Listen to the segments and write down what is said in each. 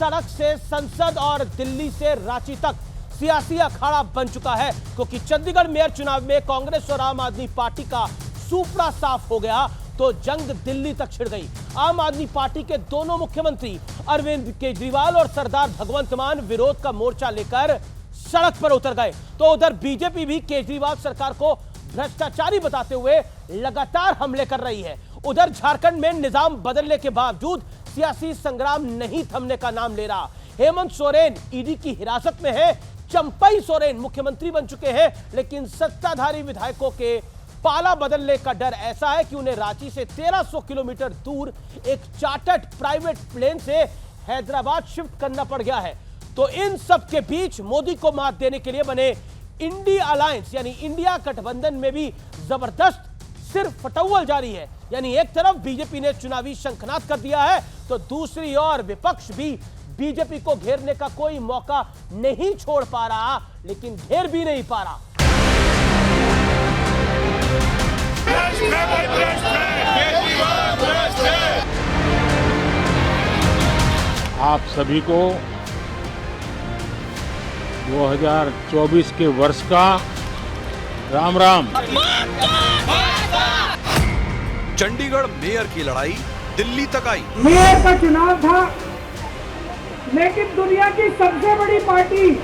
सड़क से संसद और दिल्ली से रांची तक सियासी अखाड़ा बन चुका है, क्योंकि चंडीगढ़ मेयर चुनाव में कांग्रेस और आम आदमी पार्टी का सूपड़ा साफ हो गया तो जंग दिल्ली तक छिड़ गई। आम आदमी पार्टी के दोनों मुख्यमंत्री अरविंद केजरीवाल और सरदार भगवंत मान विरोध का मोर्चा लेकर सड़क पर उतर गए, तो उधर बीजेपी भी केजरीवाल सरकार को भ्रष्टाचारी बताते हुए लगातार हमले कर रही है। उधर झारखंड में निजाम बदलने के बावजूद सियासी संग्राम नहीं थमने का नाम ले रहा। हेमंत सोरेन ईडी की हिरासत में है, चंपई सोरेन मुख्यमंत्री बन चुके हैं, लेकिन सत्ताधारी विधायकों के पाला बदलने का डर ऐसा है कि उन्हें रांची से 1300 किलोमीटर दूर एक चार्टर्ड प्राइवेट प्लेन से हैदराबाद शिफ्ट करना पड़ गया है। तो इन सब के बीच मोदी को मात देने के लिए बने इंडिया अलायंस यानी इंडिया गठबंधन में भी जबरदस्त सिर्फ फटौवल जारी है। यानी एक तरफ बीजेपी ने चुनावी शंखनाद कर दिया है, तो दूसरी ओर विपक्ष भी बीजेपी को घेरने का कोई मौका नहीं छोड़ पा रहा, लेकिन घेर भी नहीं पा रहा। आप सभी को 2024 के वर्ष का राम राम। चंडीगढ़ मेयर की लड़ाई दिल्ली तक आई। मेयर का चुनाव था, लेकिन दुनिया की सबसे बड़ी पार्टी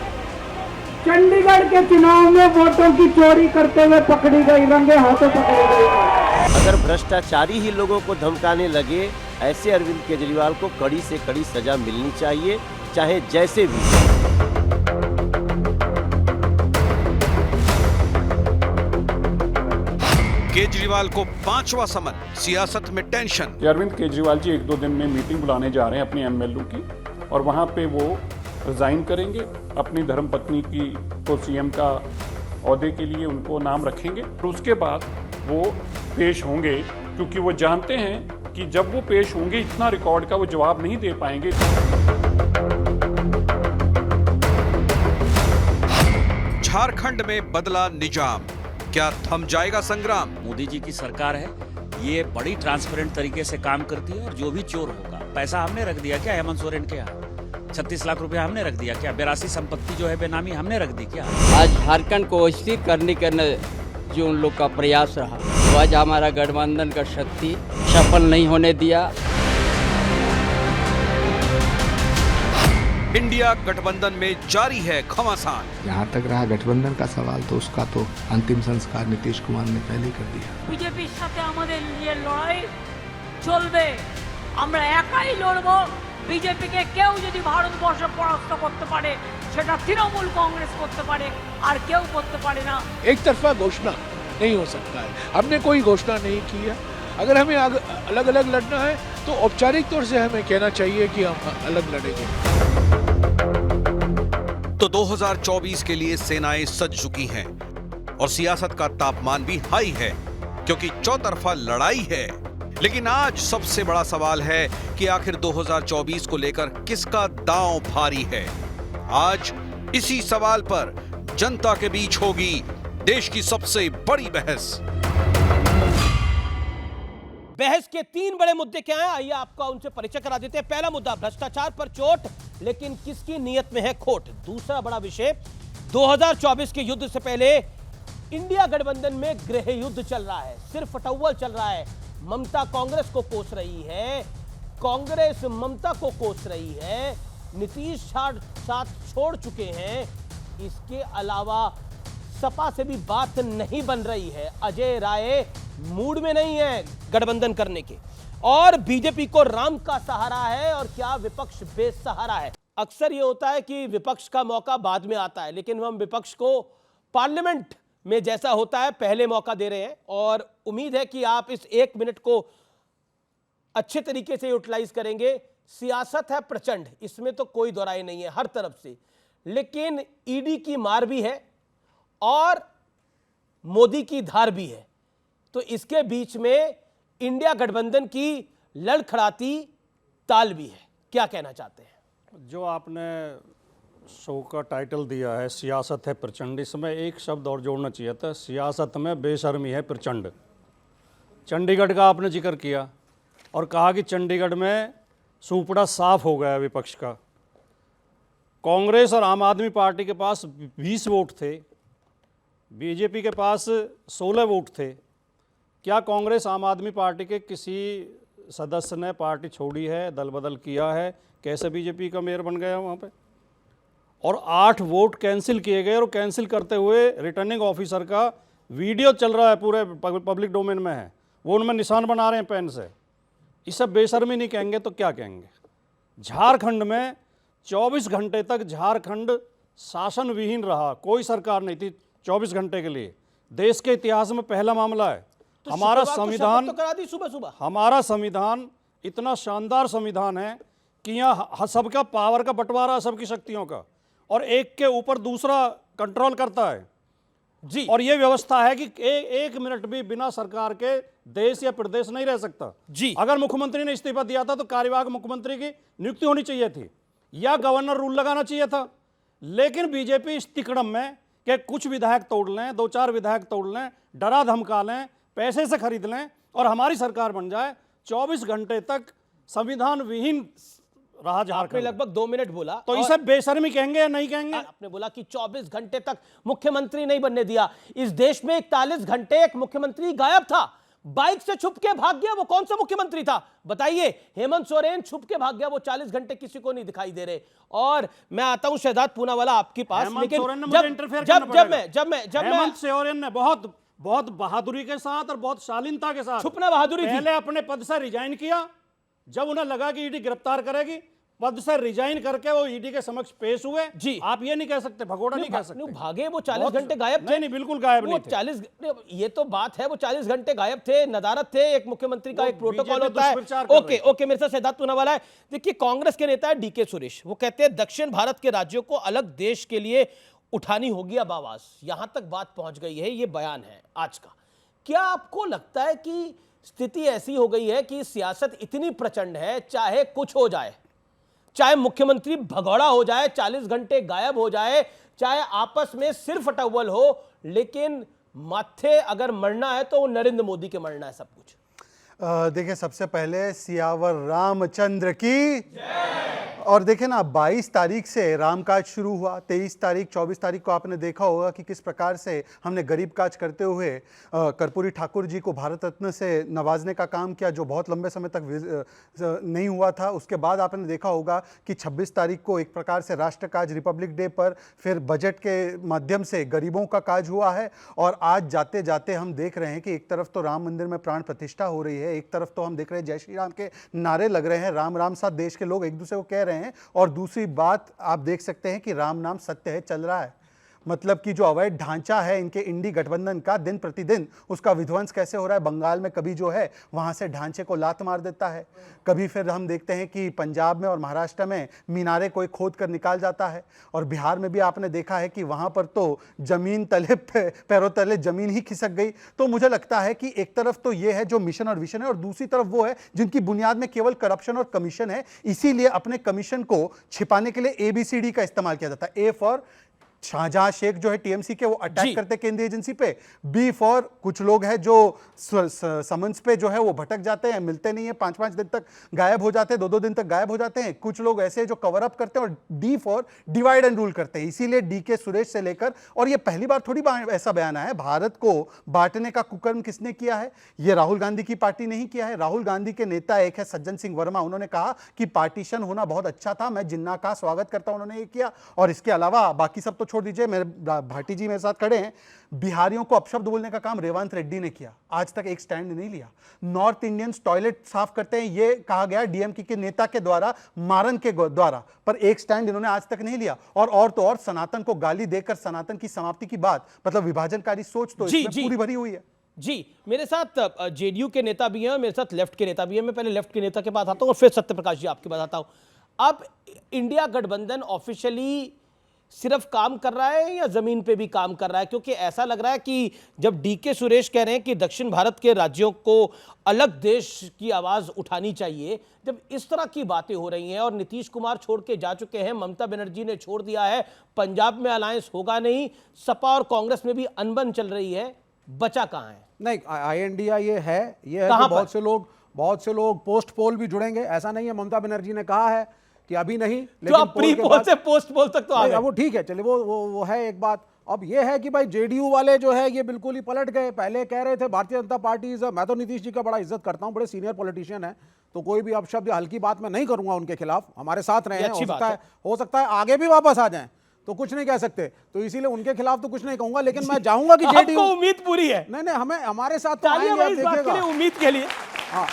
चंडीगढ़ के चुनाव में वोटों की चोरी करते हुए पकड़ी गई, रंगे हाथों पकड़ी गई। अगर भ्रष्टाचारी ही लोगों को धमकाने लगे, ऐसे अरविंद केजरीवाल को कड़ी से कड़ी सजा मिलनी चाहिए, चाहे जैसे भी। केजरीवाल को 5वां समन, सियासत में टेंशन। अरविंद केजरीवाल जी 1-2 दिन में मीटिंग बुलाने जा रहे हैं अपनी एमएलए की, और वहां पे वो रिजाइन करेंगे। अपनी धर्मपत्नी की को सीएम का ओहदे के लिए उनको नाम रखेंगे, और उसके बाद वो पेश होंगे, क्योंकि वो जानते हैं कि जब वो पेश होंगे इतना रिकॉर्ड का वो जवाब नहीं दे पाएंगे। झारखंड में बदला निजाम, क्या थम जाएगा संग्राम? मोदी जी की सरकार है, ये बड़ी ट्रांसपेरेंट तरीके से काम करती है, और जो भी चोर होगा, पैसा हमने रख दिया क्या हेमंत सोरेन के यहाँ? 36 लाख रुपया हमने रख दिया क्या? 82 संपत्ति जो है बेनामी हमने रख दी क्या? आज झारखंड को स्थिर करने का जो उन लोग का प्रयास रहा, तो आज हमारा गठबंधन का शक्ति सफल नहीं होने दिया। इंडिया गठबंधन में जारी है घमासान। यहाँ तक रहा गठबंधन का सवाल, तो उसका तो अंतिम संस्कार नीतीश कुमार ने पहले ही कर दिया। बीजेपीर साथे आमादेर ये लड़ाई चलबे, আমরা একাই লড়বো। বিজেপিকে কেউ যদি ভারতবর্ষে পরাস্ত করতে পারে, সেটা তৃণমূল কংগ্রেস করতে পারে, আর কেউ করতে পারে না। एक तरफा घोषणा नहीं हो सकता है, हमने कोई घोषणा नहीं की है। अगर हमें अलग अलग लड़ना है तो औपचारिक तौर से हमें कहना चाहिए कि हम अलग लड़ेंगे। तो 2024 के लिए सेनाएं सज चुकी हैं और सियासत का तापमान भी हाई है, क्योंकि चौतरफा लड़ाई है। लेकिन आज सबसे बड़ा सवाल है कि आखिर 2024 को लेकर किसका दांव भारी है। आज इसी सवाल पर जनता के बीच होगी देश की सबसे बड़ी बहस। बहस के 3 बड़े मुद्दे क्या हैं, आइए आपका उनसे परिचय करा देते हैं। पहला मुद्दा, भ्रष्टाचार पर चोट, लेकिन किसकी नीयत में है खोट। दूसरा बड़ा विषय, 2024 के युद्ध से पहले इंडिया गठबंधन में गृह युद्ध चल रहा है, सिर्फ फटौवल चल रहा है। ममता कांग्रेस को कोस रही है, कांग्रेस ममता को कोस रही है, नीतीश साथ छोड़ चुके हैं। इसके अलावा सपा से भी बात नहीं बन रही है, अजय राय मूड में नहीं है गठबंधन करने के, और बीजेपी को राम का सहारा है, और क्या विपक्ष बेसहारा है। अक्सर ये होता है कि विपक्ष का मौका बाद में आता है, लेकिन हम विपक्ष को पार्लियामेंट में जैसा होता है पहले मौका दे रहे हैं, और उम्मीद है कि आप इस 1 मिनट को अच्छे तरीके से यूटिलाइज करेंगे। सियासत है प्रचंड, इसमें तो कोई दो राय नहीं है हर तरफ से, लेकिन ईडी की मार भी है और मोदी की धार भी है, तो इसके बीच में इंडिया गठबंधन की लड़खड़ाती ताल भी है। क्या कहना चाहते हैं? जो आपने शो का टाइटल दिया है सियासत है प्रचंड, इसमें एक शब्द और जोड़ना चाहिए था, सियासत में बेशर्मी है प्रचंड। चंडीगढ़ का आपने जिक्र किया और कहा कि चंडीगढ़ में सूपड़ा साफ हो गया विपक्ष का, कांग्रेस और आम आदमी पार्टी के पास 20 वोट थे, बीजेपी के पास 16 वोट थे। क्या कांग्रेस आम आदमी पार्टी के किसी सदस्य ने पार्टी छोड़ी है, दल बदल किया है? कैसे बीजेपी का मेयर बन गया वहाँ पे? और 8 वोट कैंसिल किए गए, और कैंसिल करते हुए रिटर्निंग ऑफिसर का वीडियो चल रहा है, पूरे पब्लिक डोमेन में है, वो उनमें निशान बना रहे हैं पेन से। इसे बेशर्मी नहीं कहेंगे तो क्या कहेंगे? झारखंड में 24 घंटे तक झारखंड शासन विहीन रहा, कोई सरकार नहीं थी 24 घंटे के लिए। देश के इतिहास में पहला मामला है। तो हमारा शुक्रवार को संविधान शपथ तो करा दी सुबह। हमारा संविधान इतना शानदार संविधान है कि यहाँ सबका पावर का बंटवारा है, सबकी शक्तियों का, और एक के ऊपर दूसरा कंट्रोल करता है जी। और ये व्यवस्था है कि एक मिनट भी बिना सरकार के देश या प्रदेश नहीं रह सकता जी। अगर मुख्यमंत्री ने इस्तीफा दिया था तो कार्यवाहक मुख्यमंत्री की नियुक्ति होनी चाहिए थी या गवर्नर रूल लगाना चाहिए था। लेकिन बीजेपी इस तिकड़म में कि कुछ विधायक तोड़ लें, 2-4 विधायक तोड़ लें, डरा धमका लें, पैसे से खरीद लें और हमारी सरकार बन जाए। 24 घंटे तक संविधान विहीन रहा झारखंड। आपने लगभग 2 मिनट बोला, तो इसे बेशर्मी कहेंगे या नहीं कहेंगे? आपने बोला कि 24 घंटे तक मुख्यमंत्री नहीं बनने दिया। इस देश में 41 घंटे एक मुख्यमंत्री गायब था, बाइक से छुप के भाग गया। वो कौन सा मुख्यमंत्री था बताइए? हेमंत सोरेन छुप के भाग गया, वो 40 घंटे किसी को नहीं दिखाई दे रहे। और मैं आता हूं शहजाद पूनावाला आपके पास, लेकिन जब हेमंत सोरेन ने बहुत बहादुरी के साथ और बहुत शालीनता के साथ, छुपना बहादुरी पहले अपने पद से रिजाइन किया। जब उन्हें लगा कि ईडी गिरफ्तार करेगी, पद से रिजाइन करके वो ईडी के समक्ष पेश हुए जी। आप ये नहीं कह सकते, भगोड़ा नहीं कह सकते। भागे वो 40 घंटे गायब थे? नहीं, बिल्कुल गायब नहीं थे। 40, ये तो बात है, वो 40 घंटे गायब थे, नदारत थे। एक मुख्यमंत्री का एक प्रोटोकॉल होता है। ओके, मेरे साथ शहजाद पूनावाला है। देखिए, कांग्रेस के नेता है डीके सुरेश, वो कहते हैं दक्षिण भारत के राज्यों को अलग देश के लिए उठानी होगी अब आवाज। यहां तक बात पहुंच गई है, ये बयान है आज का। क्या आपको लगता है कि स्थिति ऐसी हो गई है कि सियासत इतनी प्रचंड है, चाहे कुछ हो जाए, चाहे मुख्यमंत्री भगौड़ा हो जाए, 40 घंटे गायब हो जाए, चाहे आपस में सिर्फ अटव्वल हो, लेकिन माथे अगर मरना है तो नरेंद्र मोदी के मरना है सब कुछ? देखिए, सबसे पहले सियावर रामचंद्र की। और देखें ना, 22 तारीख से रामकाज शुरू हुआ। 23 तारीख 24 तारीख को आपने देखा होगा कि किस प्रकार से हमने गरीब काज करते हुए कर्पूरी ठाकुर जी को भारत रत्न से नवाजने का काम किया, जो बहुत लंबे समय तक नहीं हुआ था। उसके बाद आपने देखा होगा कि 26 तारीख को एक प्रकार से राष्ट्र काज रिपब्लिक डे पर फिर बजट के माध्यम से गरीबों का काज हुआ है। और आज जाते जाते हम देख रहे हैं कि एक तरफ तो राम मंदिर में प्राण प्रतिष्ठा हो रही है, एक तरफ तो हम देख रहे हैं जय श्री राम के नारे लग रहे हैं, राम राम साथ देश के लोग एक दूसरे को कह रहे हैं। और दूसरी बात आप देख सकते हैं कि राम नाम सत्य है चल रहा है। मतलब कि जो अवैध ढांचा है इनके इंडी गठबंधन का, दिन प्रतिदिन उसका विध्वंस कैसे हो रहा है। बंगाल में कभी जो है वहां से ढांचे को लात मार देता है, कभी फिर हम देखते हैं कि पंजाब में और महाराष्ट्र में मीनारे कोई खोद कर निकाल जाता है, और बिहार में भी आपने देखा है कि वहां पर तो जमीन तले पैरों तले जमीन ही खिसक गई। तो मुझे लगता है कि एक तरफ तो ये है जो मिशन और विशन है, और दूसरी तरफ वो है जिनकी बुनियाद में केवल करप्शन और कमीशन है। इसीलिए अपने कमीशन को छिपाने के लिए ABCD का इस्तेमाल किया जाता है। A फॉर शाहजहां शेख जो है टीएमसी के, वो अटैक करते केंद्रीय एजेंसी पे। बी फॉर कुछ लोग हैं जो समन्स पे जो है वो भटक जाते हैं, मिलते नहीं है, 5-5 दिन तक गायब हो जाते हैं, 2-2 दिन तक गायब हो जाते हैं। कुछ लोग ऐसे जो कवर अप करते हैं। और D for divide and rule करते हैं। इसीलिए डीके सुरेश से लेकर, और ये पहली बार थोड़ी ऐसा बयान आया है, भारत को बांटने का कुकर्म किसने किया है? ये राहुल गांधी की पार्टी नहीं किया है। राहुल गांधी के नेता एक है सज्जन सिंह वर्मा, उन्होंने कहा कि पार्टीशन होना बहुत अच्छा था, मैं जिन्ना का स्वागत करता हूं, उन्होंने ये किया। और इसके अलावा बाकी सब तो छोड़ दीजिए, मेरे भाटी जी मेरे साथ खड़े हैं, बिहारियों को अपशब्द बोलने का काम रेवंत रेड्डी ने किया, आज तक एक स्टैंड नहीं लिया। नॉर्थ इंडियंस टॉयलेट साफ करते हैं, ये कहा गया डीएमके के नेता के द्वारा, मारन के द्वारा, पर एक स्टैंड इन्होंने आज तक नहीं लिया। और तो और सनातन को गाली देकर सनातन की समाप्ति की बात, मतलब विभाजनकारी सोच तो इसमें पूरी भरी हुई है। जी, मेरे साथ जेडीयू के नेता भी हैं, मेरे साथ लेफ्ट के नेता भी हैं। मैं पहले लेफ्ट के नेता के पास आता हूं और फिर सत्यप्रकाश जी आपके पास आता हूं। अब इंडिया गठबंधन ऑफिशियली सिर्फ काम कर रहा है या जमीन पे भी काम कर रहा है? क्योंकि ऐसा लग रहा है कि जब डीके सुरेश कह रहे हैं कि दक्षिण भारत के राज्यों को अलग देश की आवाज उठानी चाहिए, जब इस तरह की बातें हो रही हैं, और नीतीश कुमार छोड़ के जा चुके हैं, ममता बनर्जी ने छोड़ दिया है, पंजाब में अलायंस होगा नहीं, सपा और कांग्रेस में भी अनबन चल रही है, बचा कहां है? नहीं, INDI ये है कि बहुत से लोग पोस्ट पोल भी जुड़ेंगे। ऐसा नहीं है, ममता बनर्जी ने कहा है कि अभी नहीं, तो लेकिन आप प्री पोल से पोस्ट पोल तक तो आ गए। वो ठीक है, चलिए वो है एक बात। अब ये है कि भाई जेडीयू वाले जो है ये बिल्कुल ही पलट गए। पहले कह रहे थे भारतीय जनता पार्टी मैं तो नीतीश जी का बड़ा इज्जत करता हूं, बड़े सीनियर पॉलिटिशियन है, तो कोई भी अपशब्द हल्की बात मैं नहीं करूंगा उनके खिलाफ, हमारे साथ रहे हैं, हो सकता है आगे भी वापस आ जाएं, तो कुछ नहीं कह सकते, तो इसीलिए उनके खिलाफ तो कुछ नहीं कहूंगा, लेकिन मैं चाहूंगा कि जेडीयू उम्मीद पूरी है। नहीं हमें हमारे साथ तो आएंगे, आप देखिएगा उम्मीद के लिए। हाँ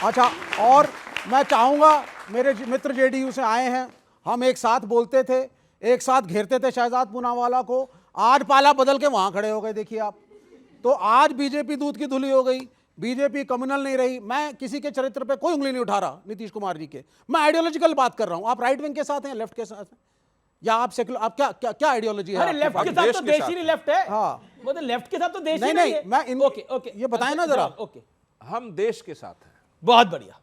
अच्छा, और मैं चाहूंगा मेरे मित्र जेडीयू से आए हैं, हम एक साथ बोलते थे, एक साथ घेरते थे शहजाद पूनावाला को, आज पाला बदल के वहां खड़े हो गए। देखिए आप, तो आज बीजेपी दूध की धुली हो गई, बीजेपी कम्युनल नहीं रही। मैं किसी के चरित्र पे कोई उंगली नहीं उठा रहा नीतीश कुमार जी के, मैं आइडियोलॉजिकल बात कर रहा हूं। आप राइट विंग के साथ हैं, लेफ्ट के साथ हैं, या आप सेकुलर, आप क्या क्या क्या आइडियोलॉजी है? अरे लेफ्ट के साथ तो देश ही नहीं लेफ्ट है। हाँ मतलब लेफ्ट के साथ तो देश ही नहीं है। मैं इन ओके ये बताएं ना जरा। ओके, हम देश के साथ हैं। बहुत बढ़िया।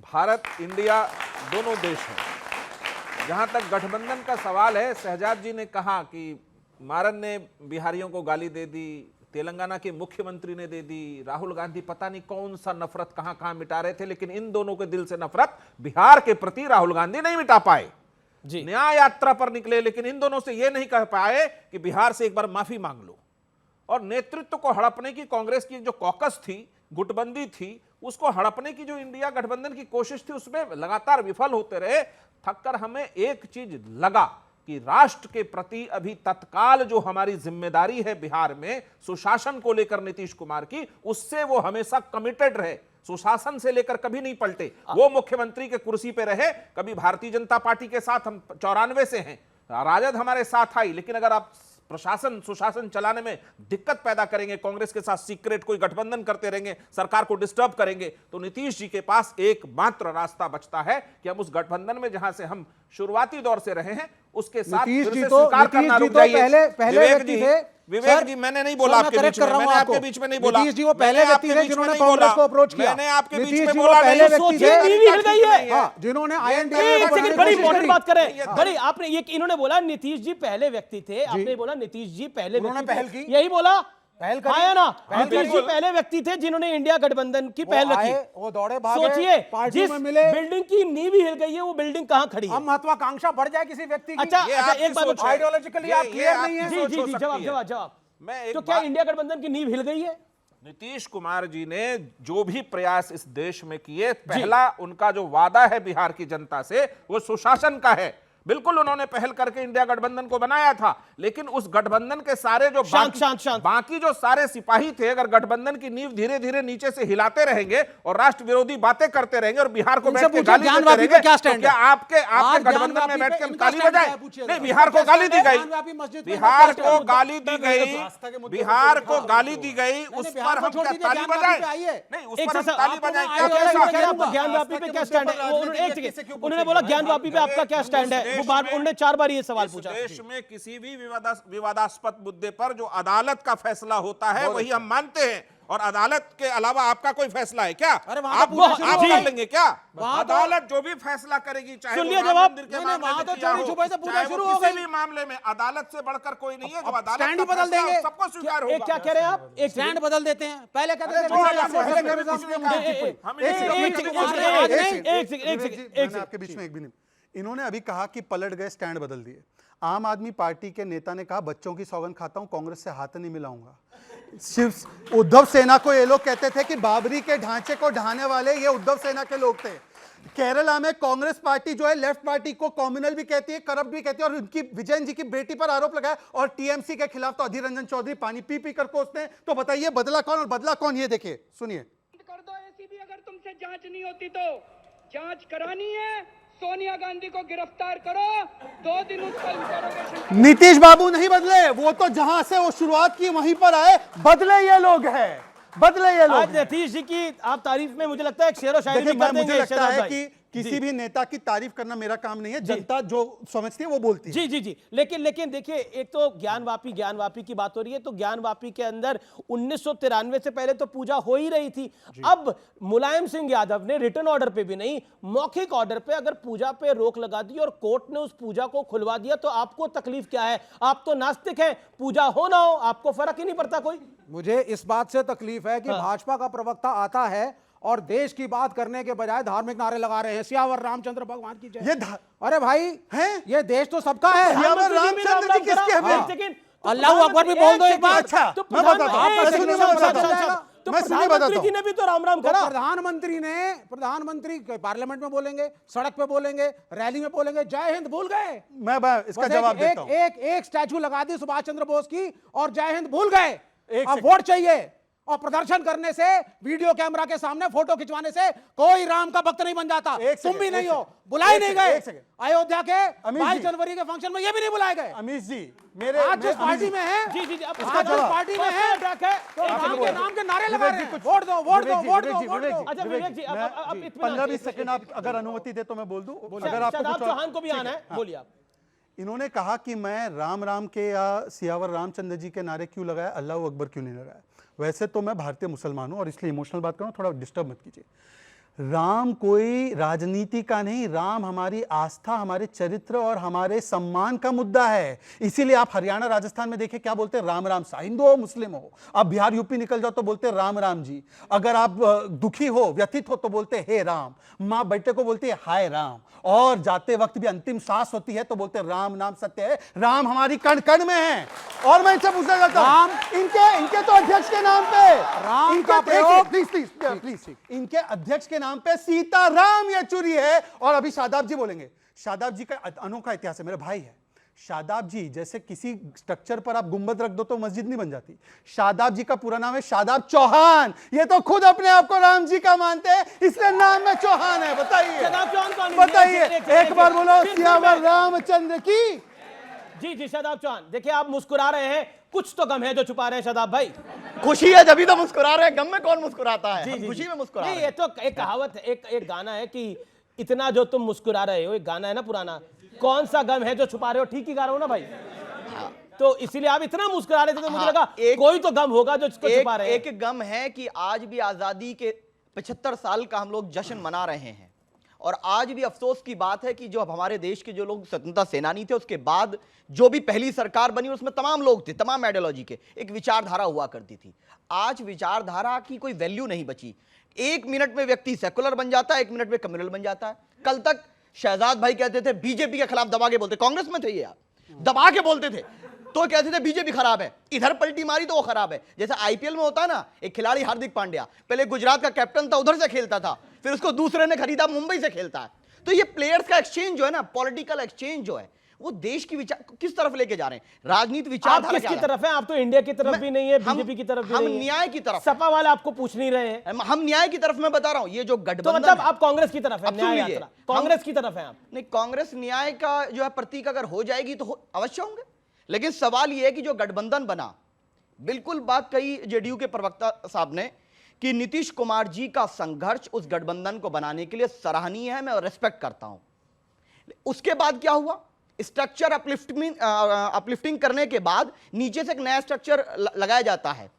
भारत इंडिया दोनों देश हैं। जहां तक गठबंधन का सवाल है, शहजाद जी ने कहा कि मारन ने बिहारियों को गाली दे दी, तेलंगाना के मुख्यमंत्री ने दे दी, राहुल गांधी पता नहीं कौन सा नफरत कहां कहां मिटा रहे थे, लेकिन इन दोनों के दिल से नफरत बिहार के प्रति राहुल गांधी नहीं मिटा पाए। न्याय यात्रा पर निकले, लेकिन इन दोनों से यह नहीं कह पाए कि बिहार से एक बार माफी मांग लो। और नेतृत्व को हड़पने की कांग्रेस की जो कॉकस थी, गुटबंदी थी, उसको हड़पने की जो इंडिया गठबंधन की कोशिश थी, उसमें लगातार विफल होते रहे। थककर हमें एक चीज लगा कि राष्ट्र के प्रति अभी तत्काल जो हमारी जिम्मेदारी है बिहार में सुशासन को लेकर नीतीश कुमार की, उससे वो हमेशा कमिटेड रहे, सुशासन से लेकर कभी नहीं पलटे। वो मुख्यमंत्री के कुर्सी पे रहे, कभी भारतीय जनता पार्टी के साथ, हम 94 से हैं, राजद हमारे साथ आई, लेकिन अगर आप प्रशासन सुशासन चलाने में दिक्कत पैदा करेंगे, कांग्रेस के साथ सीक्रेट कोई गठबंधन करते रहेंगे, सरकार को डिस्टर्ब करेंगे, तो नीतीश जी के पास एकमात्र रास्ता बचता है कि हम उस गठबंधन में जहां से हम शुरुआती दौर से रहे हैं उसके साथ फिर से स्वीकार करना रुक जाइए। विवेक जी, मैंने नहीं बोला आपके बीच में, मैंने आपके बीच में नहीं बोला। नीतीश जी वो पहले व्यक्ति थे जिन्होंने कांग्रेस को अप्रोच किया। मैंने आपके बीच में बोला, पहले व्यक्ति थे जिन्होंने बड़ी इंपॉर्टेंट बात करें। बड़ी आपने ये इन्होंने बोला नीतीश जी पहले व्यक्ति थे, आपने बोला नीतीश जी पहले पहल की, यही बोला पहल आया ना। नीतीश जी पहले व्यक्ति थे जिन्होंने इंडिया गठबंधन की पहल रखी। वो दौड़े भागे, सोचिए जिस बिल्डिंग की नींव हिल गई है वो बिल्डिंग कहां खड़ी है। अब महत्वाकांक्षा बढ़ जाए किसी व्यक्ति की। अच्छा एक बात, आइडियोलॉजिकली आप क्लियर नहीं है। जी जवाब तो क्या इंडिया गठबंधन की नींव हिल गई है? नीतीश कुमार जी ने जो भी प्रयास इस देश में किए, पहला उनका जो वादा है बिहार की जनता से वो सुशासन का है। बिल्कुल उन्होंने पहल करके इंडिया गठबंधन को बनाया था, लेकिन उस गठबंधन के सारे जो बाकी जो सारे सिपाही थे, अगर गठबंधन की नींव धीरे धीरे नीचे से हिलाते रहेंगे और राष्ट्र विरोधी बातें करते रहेंगे और बिहार को बैठ के गाली देते रहेंगे, तो क्या आपके गठबंधन में बैठ के गाली बजाए? नहीं, बिहार को गाली दी गई, बिहार को गाली दी गई, बिहार को गाली दी गई, उस पर हम क्या ताली बजाए? नहीं, उस पर हम ताली बजाए क्या? ज्ञानवापी पे क्या स्टैंड है? उन्होंने बोला ज्ञानवापी पे आपका क्या स्टैंड है? वो बार उन्होंने 4 बार ये सवाल पूछा। देश में किसी भी विवादास्पद मुद्दे पर जो अदालत का फैसला होता है वही हम मानते हैं, और अदालत के अलावा आपका कोई फैसला है क्या? आप कर लेंगे क्या? अदालत जो भी फैसला करेगी, चाहे किसी भी मामले में अदालत से बढ़कर कोई नहीं है। जो अदालत बदल देंगे सबको स्वीकार होगा। क्या कह रहे हैं आप? एक स्टैंड बदल देते हैं। पहले कहते थे आपके बीच में एक भी नहीं। इन्होंने अभी कहा कि पलट गए, स्टैंड बदल दिए। आम आदमी पार्टी के नेता ने कहा बच्चों की सौगंध खाता हूं, कांग्रेस से हाथ नहीं मिलाऊंगा। शिव उद्धव सेना को ये लोग कहते थे कि बाबरी के ढांचे को ढहाने वाले ये उद्धव सेना के लोग थे। केरला में कांग्रेस पार्टी जो है लेफ्ट पार्टी को कम्युनल भी कहती है, करप्ट भी कहती है, और उनकी विजयन जी की बेटी पर आरोप लगाया, और टीएमसी के खिलाफ तो अधीर रंजन चौधरी पानी पी पी कर कोसते हैं। तो बताइए बदला कौन और बदला कौन? ये देखिए, सुनिए। कर दो एसीबी, अगर तुमसे जांच नहीं होती तो जांच करानी है, सोनिया गांधी को गिरफ्तार करो, 2 दिन उसका इंटरोगेशन। नीतीश बाबू नहीं बदले, वो तो जहां से वो शुरुआत की वहीं पर आए। बदले ये लोग हैं, बदले ये लोग। आज नीतीश जी की आप तारीफ में मुझे लगता है एक शेर व शायरी भी कर देंगे। मुझे लगता है कि किसी भी नेता की तारीफ करना मेरा काम नहीं है, जनता जो समझती है वो बोलती है। जी लेकिन देखिए, एक तो ज्ञानवापी की बात हो रही है, तो ज्ञानवापी के अंदर 1993 से पहले तो पूजा हो ही रही थी। अब मुलायम सिंह यादव ने रिटर्न ऑर्डर पे भी नहीं, मौखिक ऑर्डर पे अगर पूजा पे रोक लगा दी और कोर्ट ने उस पूजा को खुलवा दिया, तो आपको तकलीफ क्या है? आप तो नास्तिक हैं, पूजा हो ना हो आपको फर्क ही नहीं पड़ता कोई। मुझे इस बात से तकलीफ है कि भाजपा का प्रवक्ता आता है और देश की बात करने के बजाय धार्मिक नारे लगा रहे हैं, सियावर रामचंद्र भगवान की जय। अरे भाई हैं, ये देश तो सबका है। सियावर रामचंद्र जी किसके हैं? अल्लाह अकबर भी बोल दो एक बार। अच्छा, मैं बताता हूं। मैं सुनिए बताता हूं। ने भी तो राम राम करा। प्रधानमंत्री पार्लियामेंट में बोलेंगे, सड़क पे बोलेंगे, रैली में बोलेंगे, जय हिंद भूल गए। मैं इसका जवाब देता हूं। एक स्टैचू लगा दी सुभाष चंद्र बोस की और जय हिंद भूल गए। अब वोट चाहिए और प्रदर्शन करने से, वीडियो कैमरा के सामने फोटो खिंचवाने से कोई राम का भक्त नहीं बन जाता। तुम भी नहीं हो, बुलाए नहीं गए। अयोध्या के 22 जनवरी के फंक्शन में ये भी नहीं बुलाए गए। अमीश जी, मेरे आज जिस पार्टी में है, जी जी, आज जिस पार्टी में है, तो राम के नाम के नारे लगा रहे हैं। वोट दो, वोट दो, वोट दो। अच्छा विवेक जी, अब 15-20 सेकंड आप अगर अनुमति दे तो मैं बोल दूं। अगर आपको शादाब चौहान को भी आना है, बोलिए आप। इन्होंने कहा कि मैं राम के या सियावर रामचंद्र जी के नारे क्यों लगाया, अल्लाह अकबर क्यों नहीं लगाया। वैसे तो मैं भारतीय मुसलमान हूं और इसलिए इमोशनल बात करूं, थोड़ा डिस्टर्ब मत कीजिए। राम कोई राजनीति का नहीं, राम हमारी आस्था, हमारे चरित्र और हमारे सम्मान का मुद्दा है। इसीलिए आप हरियाणा राजस्थान में देखें क्या बोलते हैं, राम राम सा, हिंदू हो मुस्लिम हो। आप बिहार यूपी निकल जाओ तो बोलते हैं राम राम जी। अगर आप दुखी हो, व्यथित हो तो बोलते हैं हे राम। माँ बेटे को बोलती है हाय राम। और जाते वक्त भी अंतिम सांस होती है तो बोलते हैं राम नाम सत्य है। राम हमारी कण कण में है। और मैं इनसे पूछना चाहता हूं, इनके तो अध्यक्ष के नाम पे राम का प्रयोग, प्लीज इनके अध्यक्ष के नाम पे सीताराम येचुरी है। और अभी शादाब जी बोलेंगे। शादाब जी का अनोखा इतिहास है, मेरे भाई है। शादाब जी जैसे किसी स्ट्रक्चर पर आप गुंबद रख दो तो मस्जिद नहीं बन जाती। शादाब जी का पूरा नाम है शादाब चौहान। ये तो खुद अपने आप को राम जी का मानते हैं, इसलिए नाम में चौहान है। बताइए एक बार बोलो सियावर रामचंद्र की। जी जी, शादाब चौहान, देखिए आप मुस्कुरा रहे हैं, कुछ तो गम है जो छुपा रहे हैं शादाब भाई। खुशी है जब तो मुस्कुरा रहे हैं, गम में कौन मुस्कुराता है? जी, खुशी में मुस्कुरा नहीं, रहे ये तो एक कहावत है, एक गाना है कि इतना जो तुम मुस्कुरा रहे हो, एक गाना है ना पुराना, कौन सा गम है जो छुपा रहे हो। ठीक ही गा रहा हूं ना भाई? तो इसीलिए आप इतना मुस्कुरा रहे थे तो मुझे लगा कोई तो गम होगा जो इसको छुपा रहे हैं। एक गम है कि आज भी आजादी के 75 साल का हम लोग जश्न मना रहे हैं। और आज भी अफसोस की बात है कि जो हमारे देश के जो लोग स्वतंत्रता सेनानी थे, उसके बाद जो भी पहली सरकार बनी उसमें तमाम लोग थे, तमाम आइडियोलॉजी के, एक विचारधारा हुआ करती थी। आज विचारधारा की कोई वैल्यू नहीं बची। 1 मिनट में व्यक्ति सेकुलर बन जाता है, 1 मिनट में कम्युनल बन जाता है। कल तक शहजाद भाई कहते थे बीजेपी के खिलाफ दबा के बोलते, कांग्रेस में थे ये, आप दबा के बोलते थे तो कहते थे बीजेपी खराब है, इधर पलटी मारी तो वो खराब है। जैसे आईपीएल में होता है ना, एक खिलाड़ी हार्दिक पांड्या पहले गुजरात का कैप्टन था, उधर से खेलता था, फिर उसको दूसरे ने खरीदा, मुंबई से खेलता है। तो ये प्लेयर्स का एक्सचेंज जो है ना, पॉलिटिकल एक्सचेंज जो है, वो देश की विचार किस तरफ लेके जा रहे हैं, राजनीति विचारधारा आप किसकी तरफ है? आप तो इंडिया की तरफ भी नहीं है, बीजेपी की तरफ भी नहीं है। हम न्याय की तरफ, सपा वाले आपको पूछ नहीं रहे हैं। हम न्याय की तरफ मैं बता रहा हूं। ये जो गठबंधन, तो मतलब आप कांग्रेस की तरफ है, न्याय यात्रा कांग्रेस की तरफ है आप? नहीं, कांग्रेस न्याय का जो है प्रतीक अगर हो जाएगी तो अवश्य होंगे। लेकिन सवाल यह है कि जो गठबंधन बना, बिल्कुल बात कही जेडीयू के प्रवक्ता साहब ने कि नीतीश कुमार जी का संघर्ष उस गठबंधन को बनाने के लिए सराहनीय है, मैं रेस्पेक्ट करता हूं। उसके बाद क्या हुआ, स्ट्रक्चर अपलिफ्टिंग करने के बाद नीचे से एक नया स्ट्रक्चर लगाया जाता है।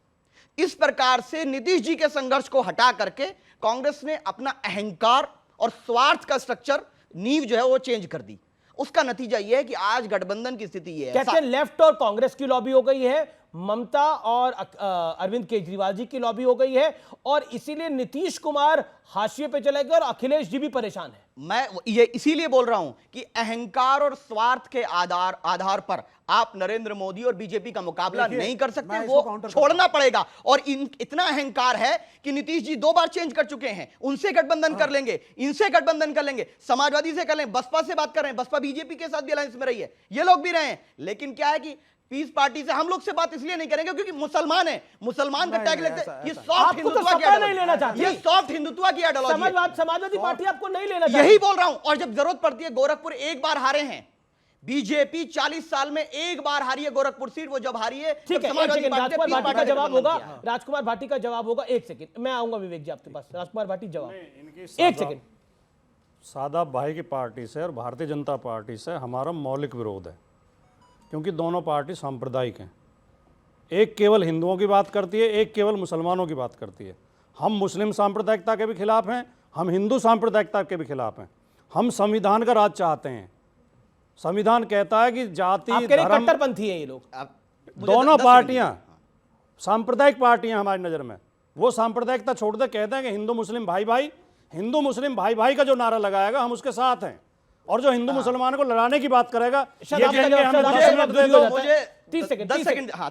इस प्रकार से नीतीश जी के संघर्ष को हटा करके कांग्रेस ने अपना अहंकार और स्वार्थ का स्ट्रक्चर, नींव जो है वो चेंज कर दी। उसका नतीजा यह है कि आज गठबंधन की स्थिति यह है। कहते हैं लेफ्ट और कांग्रेस की लॉबी हो गई है, ममता और अरविंद केजरीवाल जी की लॉबी हो गई है, और इसीलिए नीतीश कुमार हाशिए पे चले गए और अखिलेश जी भी परेशान है। मैं ये इसीलिए बोल रहा हूं कि अहंकार और स्वार्थ के आधार पर आप नरेंद्र मोदी और बीजेपी का मुकाबला नहीं कर सकते, वो छोड़ना पड़ेगा। और इतना अहंकार है कि नीतीश जी 2 बार चेंज कर चुके हैं, उनसे गठबंधन कर लेंगे, इनसे गठबंधन कर लेंगे, समाजवादी से कर लेंगे, बसपा से बात कर रहे हैं, बसपा बीजेपी के साथ भी अलायंस में रही है, ये लोग भी रहे हैं। लेकिन क्या है कि पीस पार्टी से हम लोग से बात इसलिए नहीं करेंगे क्योंकि मुसलमान है, मुसलमान का टैग लेते हैं। ये सॉफ्ट हिंदुत्व की नहीं लेना चाहते, ये सॉफ्ट हिंदुत्व की आइडियोलॉजी है। समाजवादी पार्टी आपको नहीं लेना चाहती, यही बोल रहा हूं। और जब जरूरत पड़ती है, गोरखपुर एक बार हारे हैं, बीजेपी 40 साल में एक बार हारी है गोरखपुर सीट, वो जब हारी है। ठीक है, राजकुमार भाटी का जवाब होगा, राजकुमार भाटी का जवाब होगा। 1 सेकंड मैं आऊंगा विवेक जी आपके पास। राजकुमार भाटी जवाब 1 सेकंड। शादाब भाई की पार्टी से और भारतीय जनता पार्टी से हमारा मौलिक विरोध है, क्योंकि दोनों पार्टी सांप्रदायिक हैं। एक केवल हिंदुओं की बात करती है, एक केवल मुसलमानों की बात करती है। हम मुस्लिम सांप्रदायिकता के भी खिलाफ हैं, हम हिंदू सांप्रदायिकता के भी खिलाफ हैं। हम संविधान का राज चाहते हैं। संविधान कहता है कि जाति धर्म, कट्टरपंथी हैं ये लोग। दोनों पार्टियां सांप्रदायिक पार्टियां हमारी नज़र में। वो सांप्रदायिकता छोड़ दे, कहते हैं कि हिंदू मुस्लिम भाई भाई, हिंदू मुस्लिम भाई भाई का जो नारा लगाएगा हम उसके साथ हैं, और जो हिंदू मुसलमानों को लड़ाने की बात करेगा ये कहेंगे हमें 10 मिनट दे दो। मुझे 30 सेकंड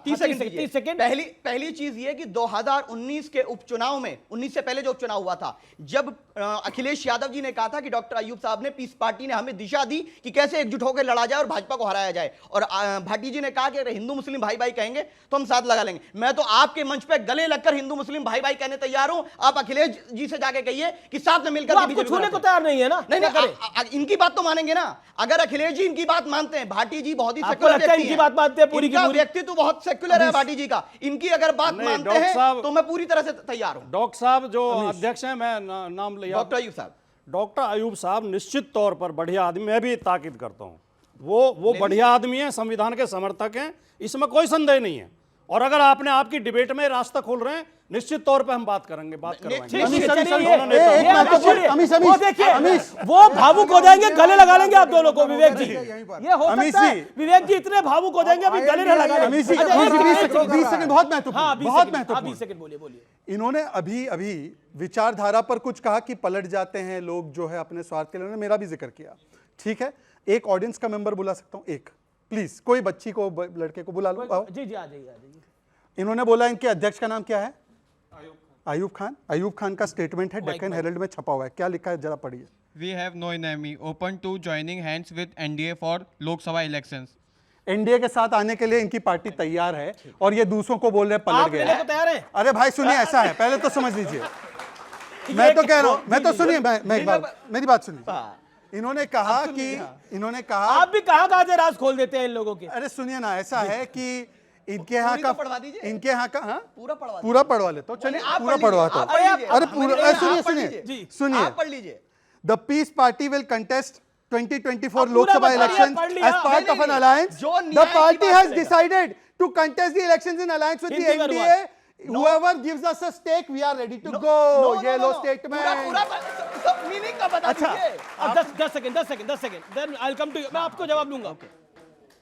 30 सेकंड पहली चीज ये कि 2019 के उपचुनाव में, 19 से पहले जो उपचुनाव हुआ था, जब अखिलेश यादव जी ने कहा था कि डॉक्टर अयूब साहब ने, पीस पार्टी ने हमें दिशा दी कि कैसे एकजुट होकर लड़ा जाए और भाजपा को हराया जाए, और भाटी जी ने कहा कि अगर हिंदू मुस्लिम भाई भाई कहेंगे तो हम साथ लगा लेंगे। मैं तो आपके मंच पे गले लगकर हिंदू मुस्लिम भाई भाई कहने तैयार हूं। आप अखिलेश जी से जाके कहिए कि साथ में मिलकर आपको छूने को तैयार नहीं है ना? नहीं, इनकी बात तो मानेंगे ना। अगर अखिलेश जी इनकी बात मानते हैं, भाटी जी बहुत ही आपको लगता है इनकी बात मानते हैं? पूरी की पूरी व्यक्तित्व बहुत सेक्युलर है भाटी जी का, इनकी अगर बात मानते हैं तो मैं पूरी तरह से तैयार हूं। डॉक्टर साहब जो अध्यक्ष हैं, मैं नाम लिया, डॉक्टर अयूब साहब, डॉक्टर अयूब साहब निश्चित तौर पर बढ़िया आदमी, मैं भी ताकीद करता हूं, वो बढ़िया आदमी है, संविधान के समर्थक हैं, इसमें कोई संदेह नहीं है। और अगर आपने आपकी डिबेट में रास्ता खोल रहे हैं, निश्चित तौर पे हम बात करेंगे, बात करवाएंगे। वो भावुक हो जाएंगे, गले लगा लेंगे आप दोनों को। विवेक जी, ये हो सकता है विवेक जी इतने भावुक हो जाएंगे अभी गले न लगा लेंगे। 20 सेकंड बहुत महत्वपूर्ण, बहुत महत्वपूर्ण। 20 सेकंड बोलिए। इन्होंने अभी विचारधारा पर कुछ कहा कि पलट जाते हैं लोग जो है अपने स्वार्थ के लिए, उन्होंने मेरा भी जिक्र किया। ठीक है, एक ऑडियंस का मेंबर बुला सकता हूं, एक प्लीज, कोई बच्ची को, लड़के को बुला लो। जी जी, आ जाइए। इन्होंने बोला इनके अध्यक्ष का नाम क्या है? अयूब खान। अयूब खान का स्टेटमेंट है, डेक्कन हेरल्ड में छपा हुआ है, क्या लिखा है जरा पढ़िए। We have no enemy, open to joining hands with NDA for Lok Sabha elections. NDA के साथ आने के लिए इनकी पार्टी तैयार है, और ये दूसरों को बोल रहे पलट गए। तैयार है? अरे भाई सुनिए, ऐसा है, पहले तो समझ लीजिए, मैं तो कह रहा हूं, मैं तो सुनिए, मैं एक बार मेरी बात सुनिए। इन्होंने कहा आप भी कहां से राज खोल देते हैं इन लोगों के। अरे सुनिए ना, ऐसा है कि इनके यहाँ का पढ़वा दीजिए, इनके यहाँ का, हाँ पूरा पढ़वा लेता हूँ, चलिए पूरा पढ़वाता हूँ। अरे पूरा सुनिए, पढ़ लीजिए। The Peace Party will contest 2024 Lok Sabha election as part of an alliance. The party has decided to contest the elections in alliance with the NDA. Whoever gives us a stake, we are ready to go. ये लो statement. पूरा meaning का बता दीजिए। 10 second, then I'll come to you. मैं आपको जवाब दूंगा।